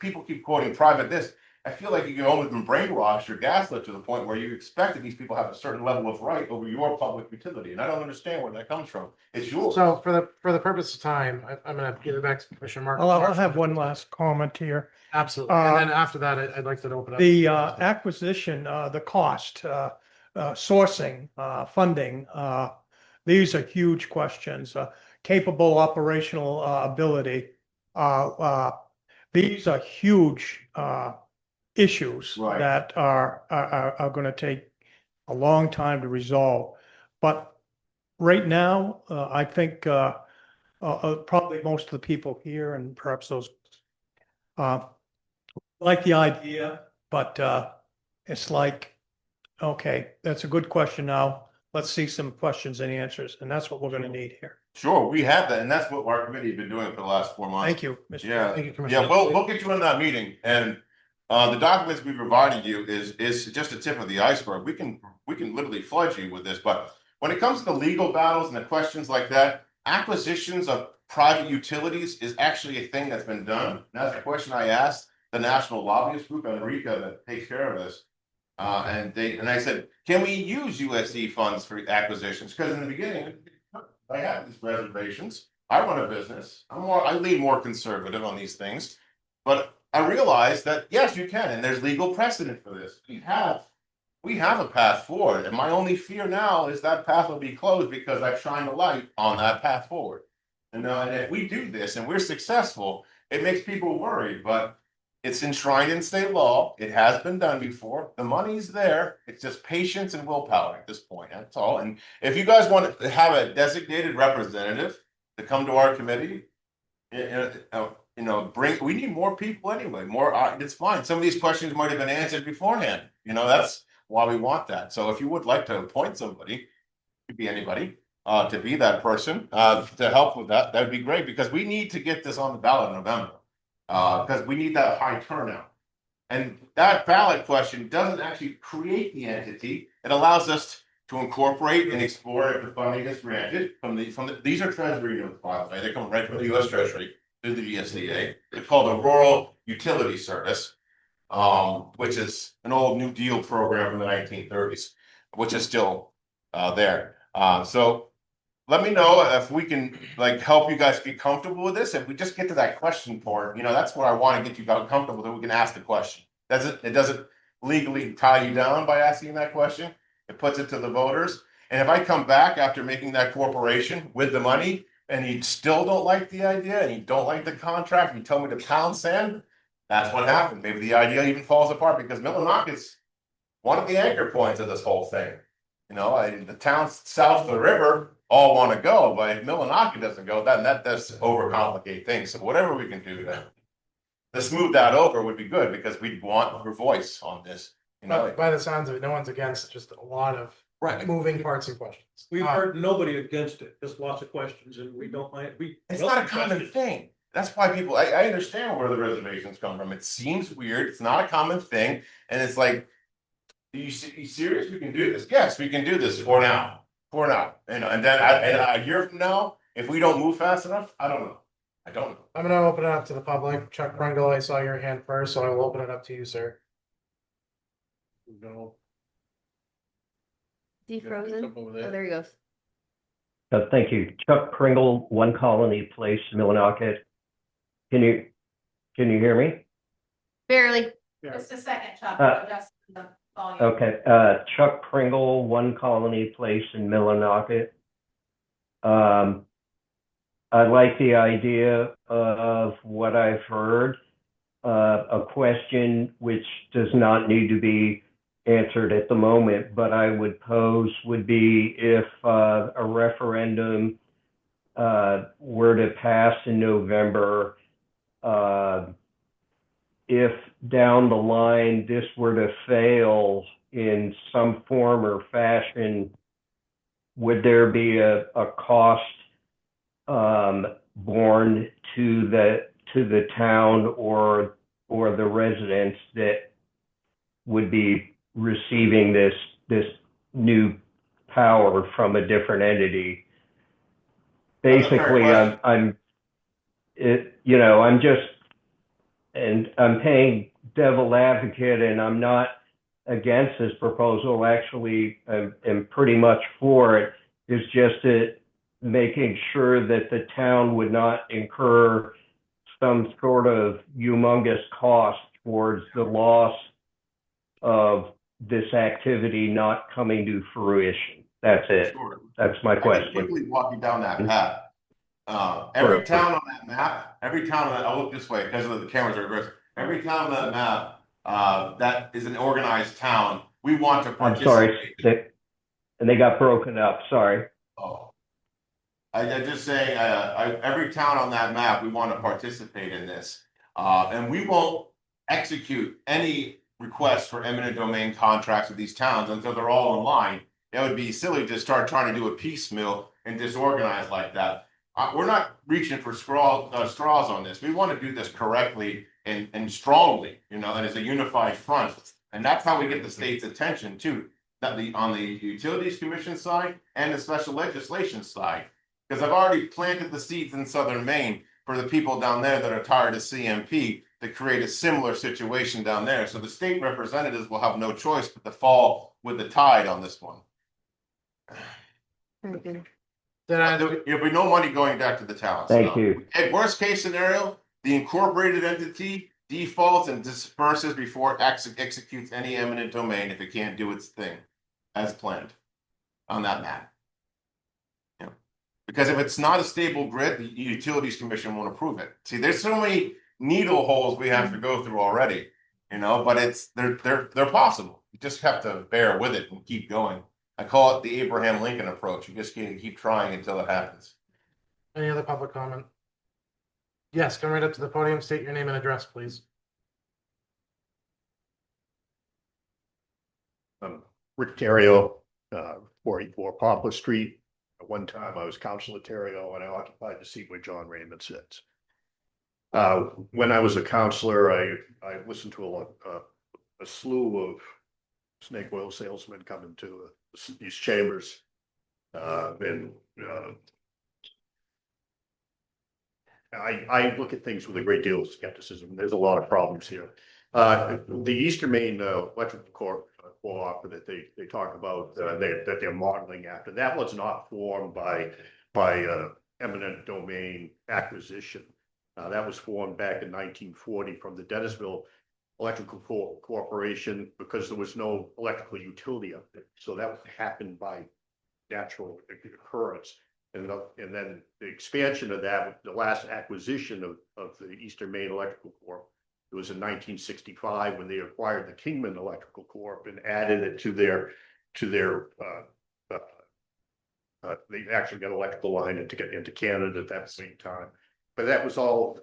people keep quoting private this, I feel like you've almost been brainwashed or gaslit to the point where you expect that these people have a certain level of right over your public utility. And I don't understand where that comes from. It's yours. So for the purpose of time, I'm gonna give it back to Commissioner Mark. I'll have one last comment here. Absolutely. And then after that, I'd like to open up. The acquisition, the cost, sourcing, funding, these are huge questions. Capable operational ability. These are huge issues Right. that are going to take a long time to resolve. But right now, I think probably most of the people here and perhaps those like the idea, but it's like, okay, that's a good question now. Let's see some questions and answers, and that's what we're going to need here. Sure, we have that. And that's what our committee has been doing for the last 4 months. Thank you, Mr. Yeah. Thank you, Commissioner. Yeah, we'll get you in that meeting, and the documents we provided you is just a tip of the iceberg. We can literally flood you with this, but when it comes to the legal battles and the questions like that, acquisitions of private utilities is actually a thing that's been done. And that's a question I asked the National Lobbyist Group, Enrica, that takes care of this. And I said, can we use USD funds for acquisitions? Because in the beginning, I had these reservations. I run a business. I lean more conservative on these things, but I realized that yes, you can, and there's legal precedent for this. We have a path forward, and my only fear now is that path will be closed because I've shined a light on that path forward. And if we do this and we're successful, it makes people worried, but it's enshrined in state law. It has been done before. The money's there. It's just patience and willpower at this point. That's all. And if you guys want to have a designated representative to come to our committee, we need more people anyway. It's fine. Some of these questions might have been answered beforehand. That's why we want that. So if you would like to appoint somebody, it could be anybody, to be that person, to help with that, that'd be great, because we need to get this on the ballot in November. Because we need that high turnout. And that ballot question doesn't actually create the entity. It allows us to incorporate and explore if the funding is granted these are Treasury notes, by the way. They come right from the US Treasury through the USDA. It's called the Rural Utility Service, which is an old New Deal program from the 1930s, which is still there. So let me know if we can help you guys get comfortable with this. If we just get to that question part, that's what I want to get you guys comfortable that we can ask the question. It doesn't legally tie you down by asking that question. It puts it to the voters. And if I come back after making that corporation with the money and you still don't like the idea and you don't like the contract and you tell me to pound sand, that's what happened. Maybe the idea even falls apart because Millinock is one of the anchor points of this whole thing. The towns south of the river all want to go, but if Millinock doesn't go, then that does overcomplicate things. So whatever we can do to smooth that over would be good, because we want your voice on this. By the sounds of it, no one's against, just a lot of Right. moving parts and questions. We've heard nobody against it. Just lots of questions, and we don't mind. It's not a common thing. That's why people, I understand where the reservations come from. It seems weird. It's not a common thing. And it's like, you serious? We can do this? Yes, we can do this for now. And then a year from now, if we don't move fast enough, I don't know. I'm gonna open it up to the public. Chuck Pringle, I saw your hand first, so I will open it up to you, sir. Defrozen. Oh, there he goes. Thank you. Chuck Pringle, One Colony Place, Millinocket. Can you hear me? Barely. Just a second, Chuck. Uh, Adjust the volume. Okay, Chuck Pringle, One Colony Place in Millinocket. I like the idea of what I've heard, a question which does not need to be answered at the moment, but I would pose would be if a referendum were to pass in November, if down the line this were to fail in some form or fashion, would there be a cost borne to the town or the residents that would be receiving this new power from a different entity? That's a fair Basically, question. I'm paying devil advocate, and I'm not against this proposal. Actually, I'm pretty much for it. It's just that making sure that the town would not incur some sort of humongous cost towards the loss of this activity not coming to fruition. That's it. Sure. That's my I can question. quickly walk you down that path. Every Sure. town on that map, I'll look this way because of the cameras are reversed. Every town on that map, that is an organized town, we want to I'm participate. sorry. And they got broken up. Sorry. Oh. I just say, every town on that map, we want to participate in this. And we won't execute any requests for eminent domain contracts with these towns until they're all in line. It would be silly to start trying to do a piecemeal and disorganize like that. We're not reaching for straws on this. We want to do this correctly and strongly, and as a unified front. And that's how we get the state's attention too, on the Utilities Commission side and the special legislation side. Because I've already planted the seeds in Southern Maine for the people down there that are tired of CMP to create a similar situation down there. So the state representatives will have no choice but to fall with the tide on this one. Very good. Then There'll be no money going back to the towns. Thank you. At worst case scenario, the incorporated entity defaults and disperses before it executes any eminent domain if it can't do its thing as planned on that map. Because if it's not a stable grid, the Utilities Commission won't approve it. See, there's so many needle holes we have to go through already, but they're possible. You just have to bear with it and keep going. I call it the Abraham Lincoln approach. You just keep trying until it happens. any other public comment? Yes, come right up to the podium, state your name and address, please. Rick Terrio, 484 Poplar Street. At one time, I was Councilor Terrio and I occupied the seat where John Raymond sits. When I was a councilor, I listened to a slew of snake oil salesmen come into these chambers. I look at things with a great deal of skepticism. There's a lot of problems here. The Eastern Maine Electrical Corp that they talk about that they're modeling after, that was not formed by eminent domain acquisition. That was formed back in 1940 from the Dennisville Electrical Corporation because there was no electrical utility up there. So that happened by natural occurrence. And then the expansion of that, the last acquisition of the Eastern Maine Electrical Corp, it was in 1965 when they acquired the Kingman Electrical Corp and added it to their they actually got electrical line into Canada at that same time. But that was all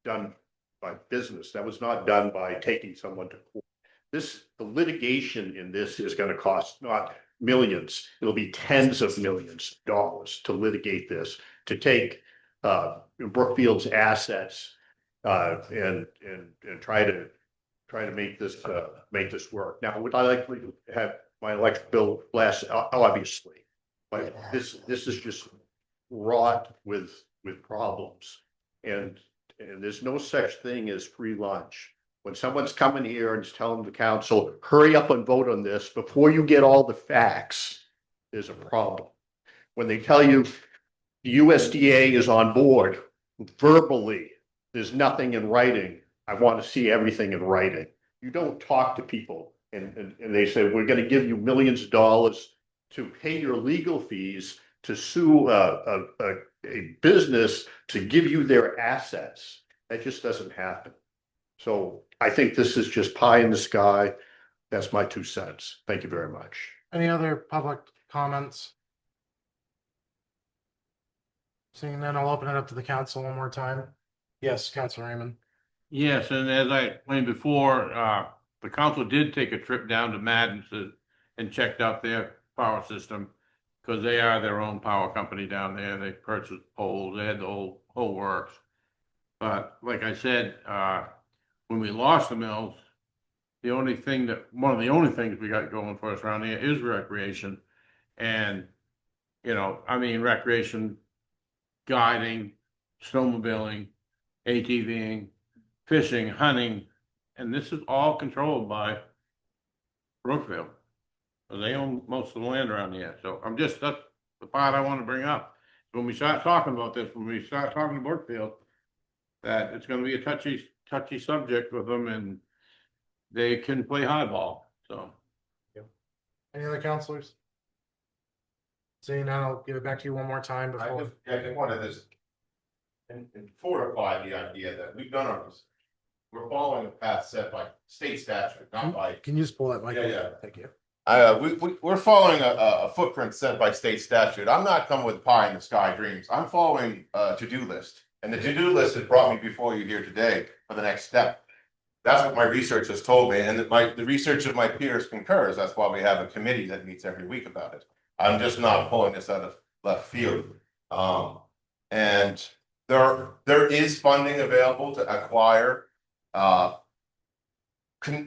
done by business. That was not done by taking someone to court. The litigation in this is going to cost not millions, it'll be tens of millions of dollars to litigate this, to take Brookfield's assets and try to make this work. Now, would I like to have my electric bill less? Obviously, but this is just wrought with problems, and there's no such thing as free lunch. When someone's coming here and is telling the council, hurry up and vote on this before you get all the facts, there's a problem. When they tell you the USDA is on board verbally, there's nothing in writing. I want to see everything in writing. You don't talk to people and they say, we're going to give you millions of dollars to pay your legal fees to sue a business to give you their assets. That just doesn't happen. So I think this is just pie in the sky. That's my 2 cents. Thank you very much. Any other public comments? Seeing none, I'll open it up to the council one more time. Yes, Councilor Raymond. Yes, and as I explained before, the council did take a trip down to Madden and checked out their power system. Cause they are their own power company down there. They purchased poles, they had the whole works. But like I said, when we lost the mills, one of the only things we got going for us around here is recreation. And, recreation, guiding, snowmobiling, ATVing, fishing, hunting, and this is all controlled by Brookfield. They own most of the land around here, so that's the part I want to bring up. When we start talking about this, when we start talking to Brookfield, that it's gonna be a touchy subject with them, and they can play hardball, so. Any other counselors? Seeing none, I'll give it back to you one more time I before. just wanted this. And fortify the idea that we've done our research. We're following a path set by state statute, not by. Can you just pull that mic? Yeah. Thank you. We're following a footprint set by state statute. I'm not coming with pie in the sky dreams. I'm following a to-do list. And the to-do list has brought me before you here today for the next step. That's what my research has told me, and the research of my peers concurs. That's why we have a committee that meets every week about it. I'm just not pulling this out of left field. And there is funding available to acquire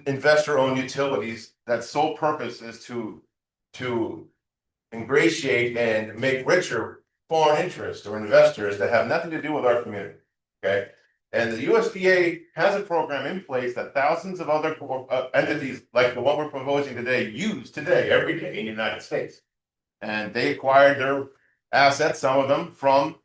investor-owned utilities. That sole purpose is to ingratiate and make richer foreign interests or investors that have nothing to do with our community. Okay, and the USDA has a program in place that thousands of other entities like the one we're proposing today use today every day in the United States, and they acquired their assets, some of them from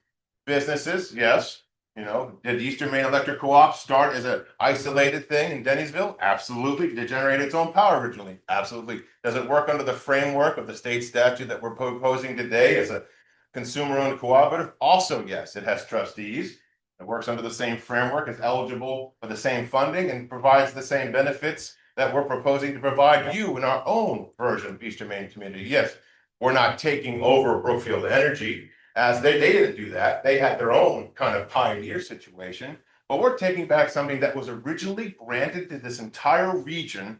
businesses. Yes. Did Eastern Maine Electric Co-op start as an isolated thing in Dennisville? Absolutely. Did it generate its own power originally? Absolutely. Does it work under the framework of the state statute that we're proposing today as a consumer-owned cooperative? Also, yes. It has trustees. It works under the same framework, is eligible for the same funding, and provides the same benefits that we're proposing to provide you in our own version of Eastern Maine Community. Yes, we're not taking over Brookfield Energy. As they didn't do that. They had their own kind of pioneer situation, but we're taking back something that was originally granted to this entire region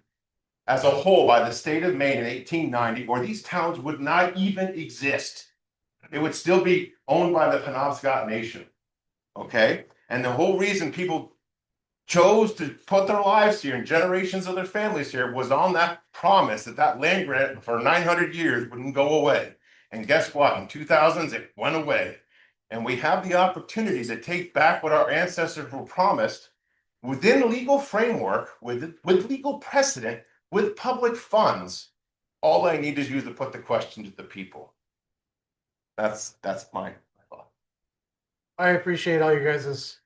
as a whole by the state of Maine in 1890, or these towns would not even exist. It would still be owned by the Penobscot Nation. Okay. And the whole reason people chose to put their lives here and generations of their families here was on that promise that land grant for 900 years wouldn't go away. And guess what? In 2000s, it went away. And we have the opportunity to take back what our ancestors were promised within legal framework, with legal precedent, with public funds. All I need is you to put the question to the people. That's my thought. I appreciate all you guys'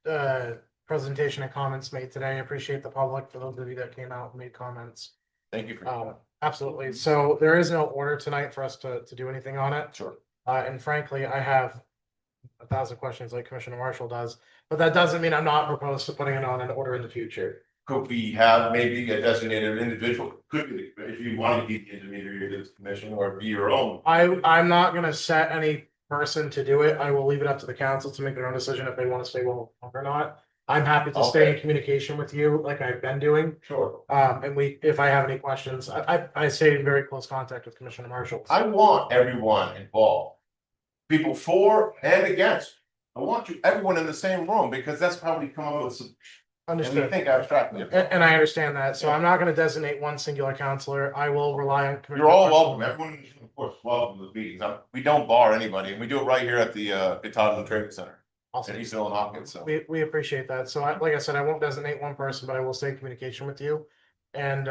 presentation and comments made today. I appreciate the public, for those of you that came out and made comments. Thank you for Absolutely. So there is no order tonight for us to do anything on it. Sure. And frankly, I have 1,000 questions like Commissioner Marshall does, but that doesn't mean I'm not proposed to putting it on an order in the future. Could we have maybe a designated individual? Could be, if you want to be the intermediary of this commission, or be your own. I'm not gonna set any person to do it. I will leave it up to the council to make their own decision if they want to stay well or not. I'm happy to stay in communication with you like I've been doing. Sure. And if I have any questions, I stay in very close contact with Commissioner Marshall. I want everyone involved. People for and against. I want everyone in the same room, because that's how we come up with some. And we Understood. think abstractly. And I understand that. So I'm not gonna designate one singular counselor. I will rely on. Commissioner You're all Marshall. welcome. Everyone, of course, welcome to the meetings. We don't bar anybody, and we do it right here at the Katahdin Training Center Awesome. in East Hill and Hopkins. So We appreciate that. So like I said, I won't designate one person, but I will stay in communication with you. And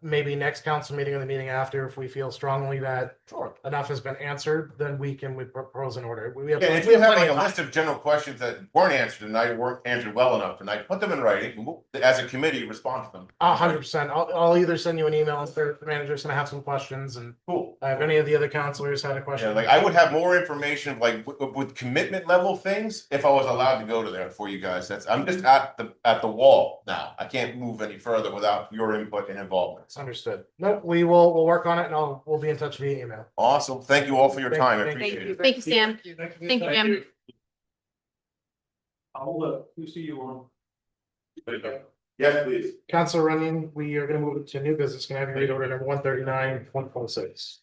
maybe next council meeting or the meeting after, if we feel strongly that sure. enough has been answered, then we propose an order. We have. Yeah, if we you have plenty like a of list of general questions that weren't answered tonight, or weren't answered well enough tonight, put them in writing, and we'll, as a committee, respond to them. 100%. I'll either send you an email if the manager's gonna have some questions, and Cool. Have any of the other counselors had a Yeah, question? like I would have more information, like with commitment level things, if I was allowed to go to there for you guys. I'm just at the wall now. I can't move any further without your input and involvement. It's understood. No, we'll work on it and we'll be in touch via email. Awesome. Thank you all for your time. I Thank appreciate it. Thank you, Sam. Thank you, Jim. I'll, we see you on. Yes, please. Councilor Runyon, we are gonna move it to new business. Can I have you read order number 139, 126?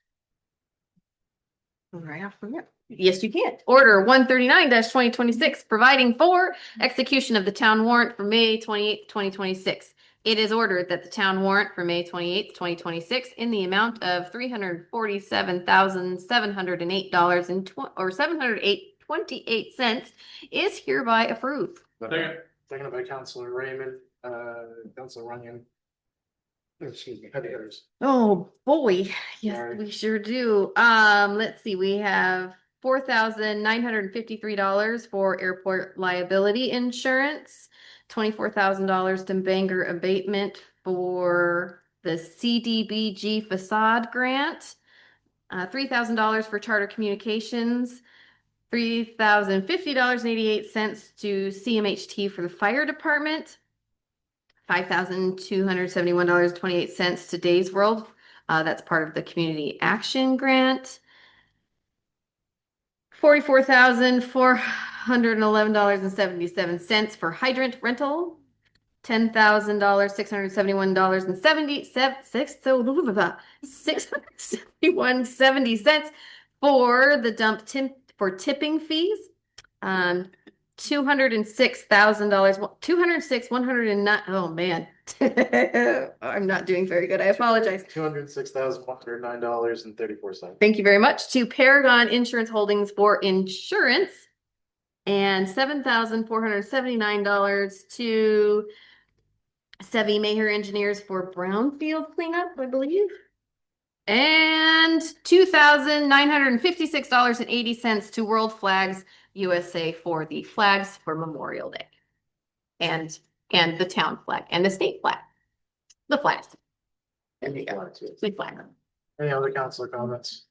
Right off from there. Yes, you can. Order 139-2026, providing for execution of the town warrant for May 28th, 2026. It is ordered that the town warrant for May 28th, 2026 in the amount of $347,708 or $708.28 is hereby approved. Seconded by Councilor Raymond, Councilor Runyon. Excuse me, heavy hitters. Oh, boy. Yes, Sorry. we sure do. Let's see, we have $4,953 for airport liability insurance, $24,000 to Bangor abatement for the CDBG facade grant, $3,000 for charter communications, $3,050.88 to CMHT for the fire department, $5,271.28 to Days World. That's part of the community action grant. $44,411.77 for hydrant rental. $671.70 for the dump for tipping fees. $206,109. Oh man, I'm not doing very good. I apologize. $206,109.34. Thank you very much to Paragon Insurance Holdings for insurance, and $7,479 to Sevi Maher Engineers for brownfield cleanup, I believe. And $2,956.80 to World Flags USA for the flags for Memorial Day. And the town flag and the state flag. The flags. There you go. Big flag. Any other councilor comments?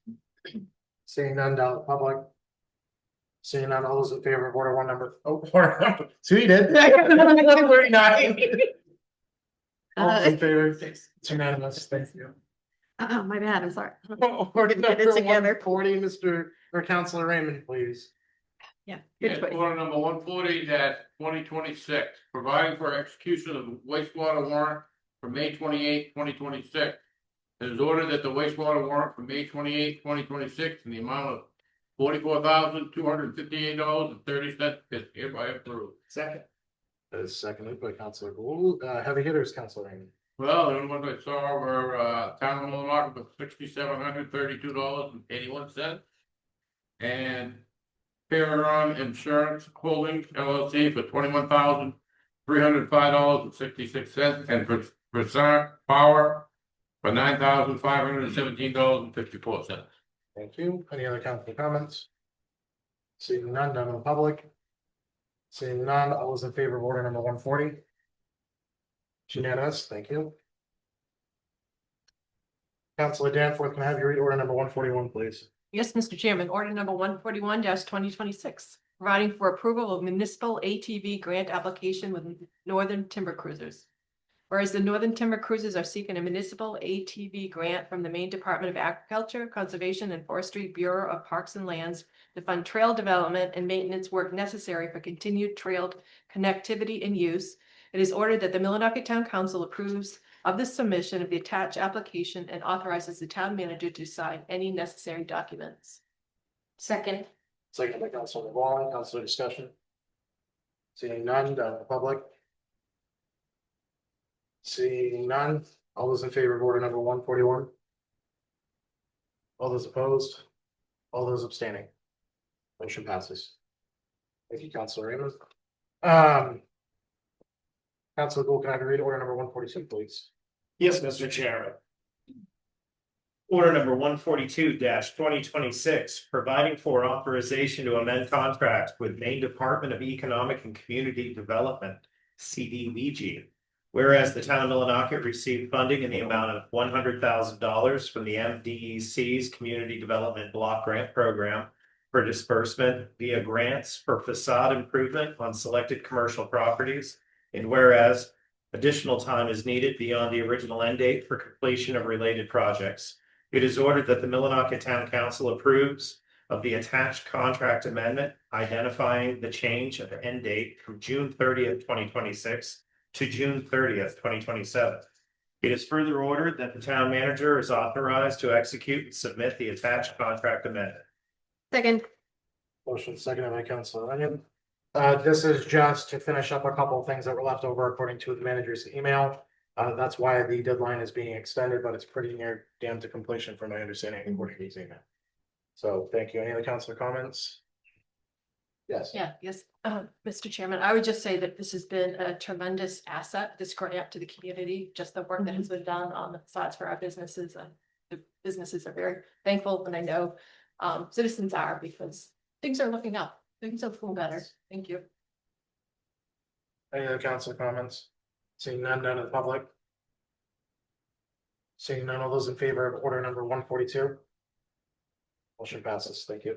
Seeing none down the public. Seeing none, all those in favor of order order number, see you did. 39. All those in favor, it's unanimous, thank you. Oh, my bad, I'm sorry. Order Get it number together. 140, Councilor Raymond, please. Yeah. Yes, order number 140-2026, providing for execution of the wastewater warrant for May 28th, 2026. It is ordered that the wastewater warrant for May 28th, 2026 in the amount of $44,258.30 is hereby approved. Second. That is seconded by Councilor Gould. Heavy hitters, Councilor Raymond. Well, the only ones I saw were, town of Millinocket with $6,732.81. And Paragon Insurance Holdings LLC for $21,305.66, and Versant Power for $9,517.54. Thank you. Any other council comments? Seeing none, down in the public. Seeing none, all those in favor of order number 140? It's unanimous, thank you. Councilor Danforth, can I have you read order number 141, please? Yes, Mr. Chairman, order number 141-2026, providing for approval of municipal ATV grant application with Northern Timber Cruisers. Whereas the Northern Timber Cruisers are seeking a municipal ATV grant from the Maine Department of Agriculture, Conservation and Forestry Bureau of Parks and Lands to fund trail development and maintenance work necessary for continued trail connectivity and use. It is ordered that the Millinocket Town Council approves of the submission of the attached application and authorizes the town manager to sign any necessary documents. Second. Second by Councilor Wallen, councilor discussion. Seeing none, down in the public. Seeing none, all those in favor of order number 141? All those opposed? All those abstaining? Motion passes. Thank you, Councilor Raymond. Councilor Gould, can I have you read order number 142, please? Yes, Mr. Chairman. Order number 142-2026, providing for authorization to amend contract with Maine Department of Economic and Community Development, CDBG, Whereas the town of Millinocket received funding in the amount of $100,000 from the MDEC's Community Development Block Grant Program for disbursement via grants for facade improvement on selected commercial properties. And whereas additional time is needed beyond the original end date for completion of related projects, it is ordered that the Millinocket Town Council approves of the attached contract amendment identifying the change of end date from June 30th, 2026 to June 30th, 2027. It is further ordered that the town manager is authorized to execute and submit the attached contract amendment. Second. Motion seconded by Councilor Onion. This is just to finish up a couple of things that were left over according to the manager's email. That's why the deadline is being extended, but it's pretty near damn to completion from my understanding according to his email. So thank you. Any other councilor comments? Yes. Yes, Mr. Chairman, I would just say that this has been a tremendous asset, this grant to the community, just the work that has been done on the facades for our businesses. The businesses are very thankful, and I know citizens are, because things are looking up, things are looking better. Thank you. Any other councilor comments? Seeing none, none of the public. Seeing none, all those in favor of order number 142? Motion passes. Thank you.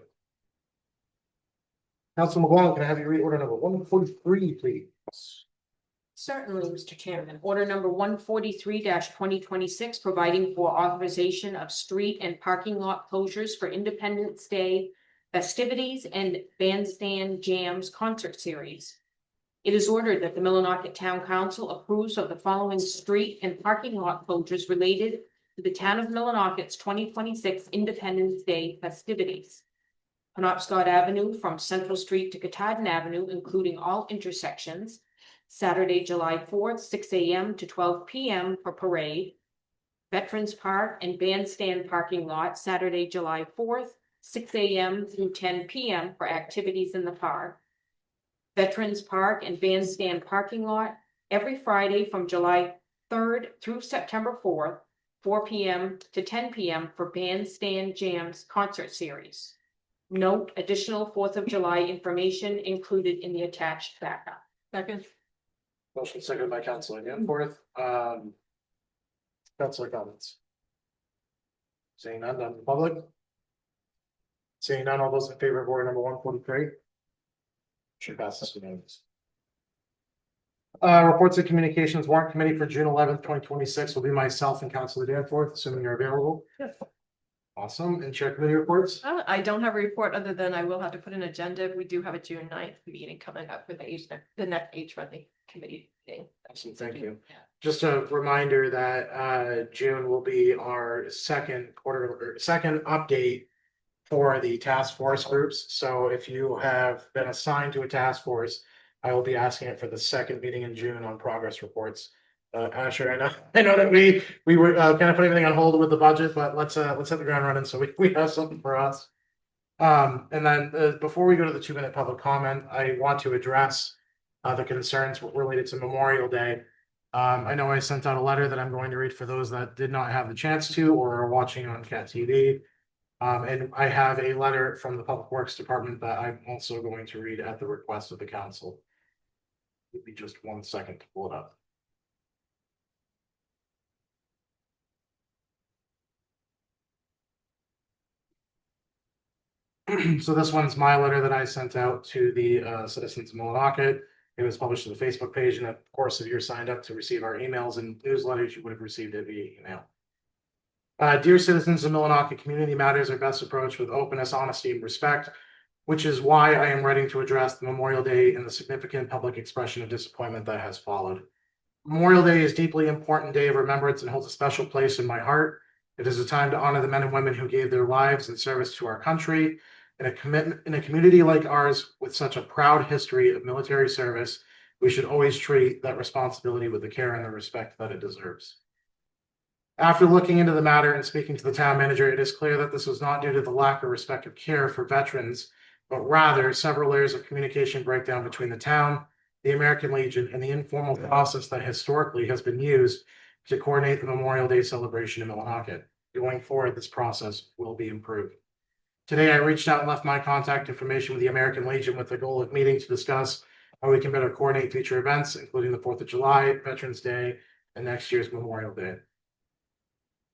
Council McGuire, can I have you read order number 143, please? Certainly, Mr. Chairman. Order number 143-2026, providing for authorization of street and parking lot closures for Independence Day festivities and bandstand jams concert series. It is ordered that the Millinocket Town Council approves of the following street and parking lot closures related to the town of Millinocket's 2026 Independence Day festivities. Penobscot Avenue from Central Street to Katahdin Avenue, including all intersections, Saturday, July 4th, 6 a.m. to 12 p.m. for parade. Veterans Park and Bandstand parking lot, Saturday, July 4th, 6 a.m. through 10 p.m. for activities in the park. Veterans Park and Bandstand parking lot every Friday from July 3rd through September 4th, 4 p.m. to 10 p.m. for Bandstand Jams concert series. Note, additional 4th of July information included in the attached backup. Second. Motion seconded by Councilor Danforth. Councilor comments. Seeing none, none in the public. Seeing none, all those in favor of order number 143? Should pass this unanimously. Reports and Communications Warrant Committee for June 11th, 2026 will be myself and Councilor Danforth, assuming you're available. Yes. Awesome. And Chair Committee reports? I don't have a report other than I will have to put an agenda. We do have a June 9th meeting coming up for the next age-friendly committee meeting. Awesome, thank you. Yeah. Just a reminder that June will be our second update for the task force groups. So if you have been assigned to a task force, I will be asking it for the second meeting in June on progress reports. Asher, I know that we were kind of put everything on hold with the budget, but let's hit the ground running so we have something for us. And then before we go to the 2-minute public comment, I want to address the concerns related to Memorial Day. I know I sent out a letter that I'm going to read for those that did not have the chance to or are watching on Cat TV. And I have a letter from the Public Works Department that I'm also going to read at the request of the council. Give me just 1 second to pull it up. So this one's my letter that I sent out to the citizens of Millinocket. It was published to the Facebook page, and of course, if you're signed up to receive our emails and newsletters, you would have received it via email. Dear citizens of Millinocket, community matters are best approached with openness, honesty, and respect, which is why I am writing to address the Memorial Day and the significant public expression of disappointment that has followed. Memorial Day is a deeply important day of remembrance and holds a special place in my heart. It is a time to honor the men and women who gave their lives in service to our country. In a community like ours with such a proud history of military service, we should always treat that responsibility with the care and the respect that it deserves. After looking into the matter and speaking to the town manager, it is clear that this was not due to the lack of respect or care for veterans, but rather several layers of communication breakdown between the town, the American Legion, and the informal process that historically has been used to coordinate the Memorial Day celebration in Millinocket. Going forward, this process will be improved. Today, I reached out and left my contact information with the American Legion with the goal of meeting to discuss how we can better coordinate future events, including the 4th of July, Veterans Day, and next year's Memorial Day.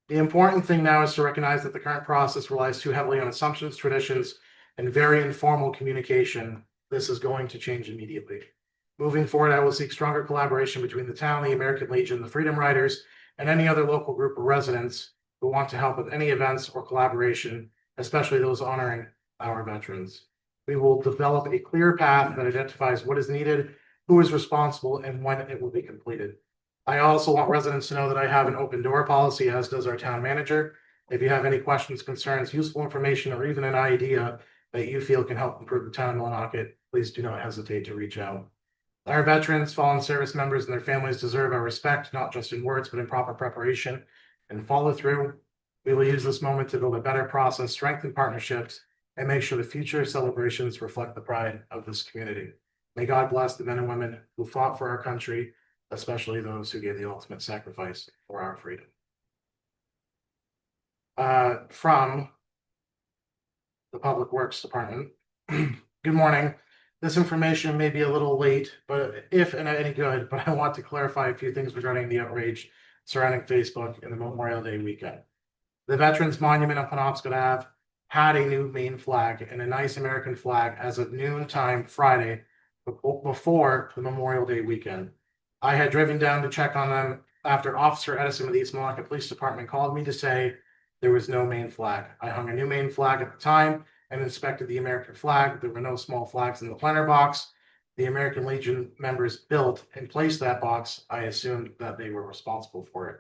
The important thing now is to recognize that the current process relies too heavily on assumptions, traditions, and very informal communication. This is going to change immediately. Moving forward, I will seek stronger collaboration between the town, the American Legion, the Freedom Riders, and any other local group of residents who want to help with any events or collaboration, especially those honoring our veterans. We will develop a clear path that identifies what is needed, who is responsible, and when it will be completed. I also want residents to know that I have an open door policy, as does our town manager. If you have any questions, concerns, useful information, or even an idea that you feel can help improve the town of Millinocket, please do not hesitate to reach out. Our veterans, fallen service members, and their families deserve our respect, not just in words, but in proper preparation and follow through. We will use this moment to build a better process, strengthen partnerships, and make sure the future celebrations reflect the pride of this community. May God bless the men and women who fought for our country, especially those who gave the ultimate sacrifice for our freedom. From the Public Works Department. Good morning. This information may be a little late, but if and any good, but I want to clarify a few things regarding the outrage surrounding Facebook in the Memorial Day weekend. The Veterans Monument on Penobscot Ave had a new main flag and a nice American flag as of noontime Friday before the Memorial Day weekend. I had driven down to check on them after Officer Edison of the East Millinocket Police Department called me to say there was no main flag. I hung a new main flag at the time and inspected the American flag. There were no small flags in the planter box. The American Legion members built and placed that box. I assumed that they were responsible for it.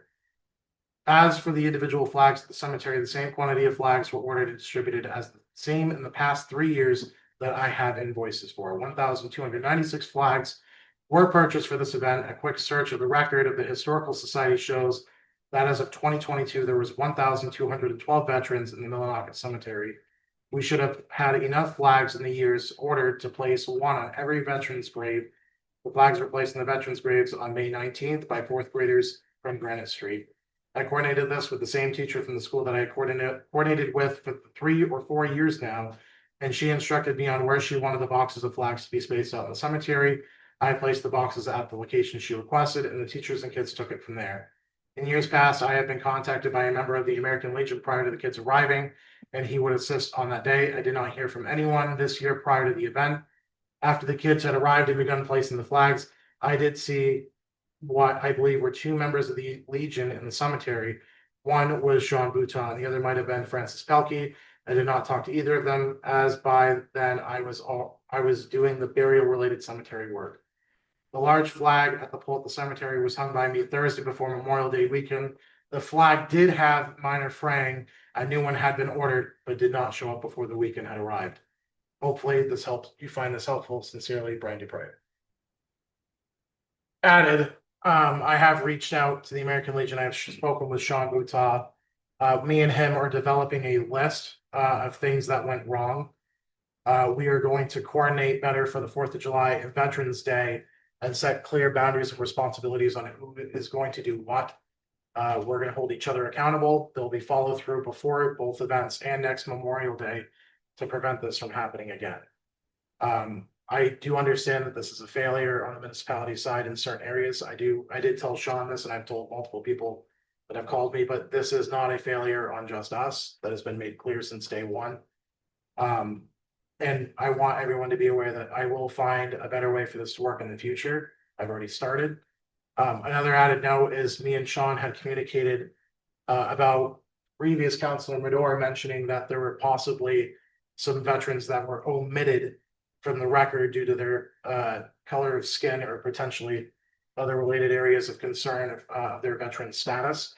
As for the individual flags at the cemetery, the same quantity of flags were ordered and distributed as the same in the past 3 years that I have invoices for. 1,296 flags were purchased for this event. A quick search of the record of the Historical Society shows that as of 2022, there was 1,212 veterans in the Millinocket Cemetery. We should have had enough flags in the years ordered to place one on every veteran's grave. The flags were placed in the veterans' graves on May 19th by 4th graders from Granite Street. I coordinated this with the same teacher from the school that I coordinated with for 3 or 4 years now, and she instructed me on where she wanted the boxes of flags to be spaced out in the cemetery. I placed the boxes at the location she requested, and the teachers and kids took it from there. In years past, I have been contacted by a member of the American Legion prior to the kids arriving, and he would assist on that day. I did not hear from anyone this year prior to the event. After the kids had arrived and begun placing the flags, I did see what I believe were 2 members of the Legion in the cemetery. One was Sean Bouton, the other might have been Francis Pelkey. I did not talk to either of them, as by then I was doing the burial related cemetery work. The large flag at the pole at the cemetery was hung by me Thursday before Memorial Day weekend. The flag did have minor fraying. A new one had been ordered, but did not show up before the weekend had arrived. Hopefully this helps. You find this helpful. Sincerely, Brian Dupre. Added, I have reached out to the American Legion. I have spoken with Sean Bouton. Me and him are developing a list of things that went wrong. We are going to coordinate better for the 4th of July and Veterans Day and set clear boundaries of responsibilities on who is going to do what. We're going to hold each other accountable. There'll be follow through before both events and next Memorial Day to prevent this from happening again. I do understand that this is a failure on the municipality side in certain areas. I did tell Sean this, and I've told multiple people that have called me, but this is not a failure on just us. That has been made clear since day one. And I want everyone to be aware that I will find a better way for this to work in the future. I've already started. Another added note is me and Sean had communicated about previous Councilor Medor mentioning that there were possibly some veterans that were omitted from the record due to their color of skin or potentially other related areas of concern of their veteran status.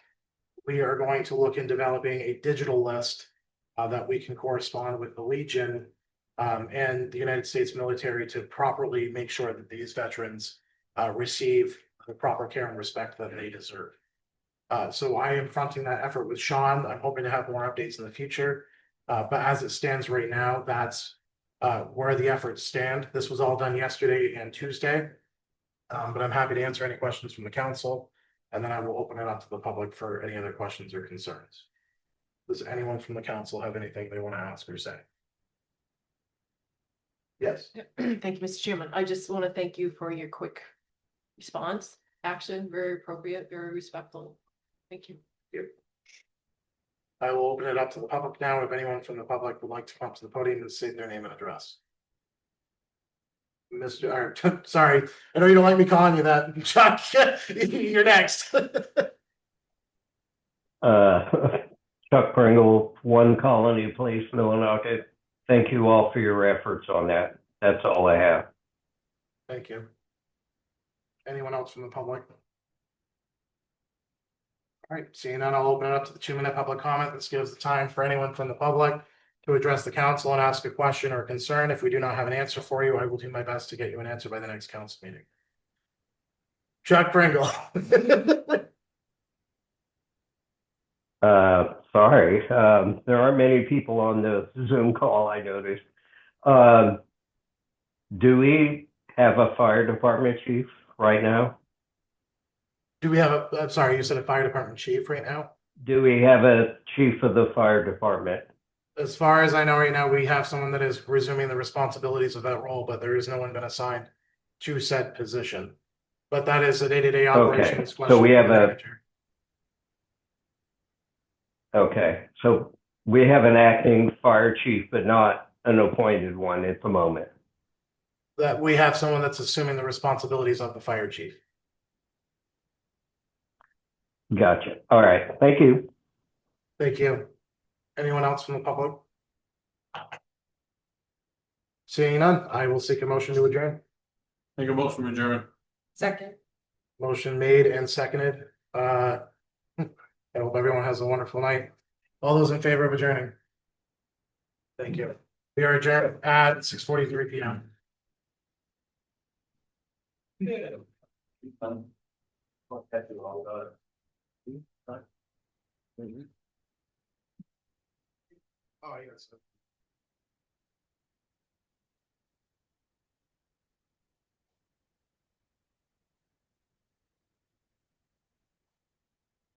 We are going to look in developing a digital list that we can correspond with the Legion and the United States military to properly make sure that these veterans receive the proper care and respect that they deserve. So I am fronting that effort with Sean. I'm hoping to have more updates in the future. But as it stands right now, that's where the efforts stand. This was all done yesterday and Tuesday. But I'm happy to answer any questions from the council, and then I will open it up to the public for any other questions or concerns. Does anyone from the council have anything they want to ask or say? Yes. Thank you, Mr. Chairman. I just want to thank you for your quick response, action, very appropriate, very respectful. Thank you. I will open it up to the public now. If anyone from the public would like to come up to the podium and state their name and address. Mr. or, sorry, I know you don't like me calling you that. Chuck, you're next. Chuck Pringle, One Colony Place, Millinocket. Thank you all for your efforts on that. That's all I have. Thank you. Anyone else from the public? All right, seeing none, I'll open it up to the 2-minute public comment. This gives the time for anyone from the public to address the council and ask a question or concern. If we do not have an answer for you, I will do my best to get you an answer by the next council meeting. Chuck Pringle. Sorry, there aren't many people on the Zoom call, I noticed. Do we have a fire department chief right now? Do we have a, I'm sorry, you said a fire department chief right now? Do we have a chief of the fire department? As far as I know right now, we have someone that is resuming the responsibilities of that role, but there is no one been assigned to said position. But that is a day-to-day operations question. So we have for the a, manager. okay, so we have an acting fire chief, but not an appointed one at the moment. That we have someone that's assuming the responsibilities of the fire chief. Gotcha. All right, thank you. Thank you. Anyone else from the public? Seeing none, I will seek a motion to adjourn. Make a motion, adjourn. Second. Motion made and seconded. I hope everyone has a wonderful night. All those in favor of adjourning? Thank you. We are adjourned at 6:43 p.m. Oh, yes.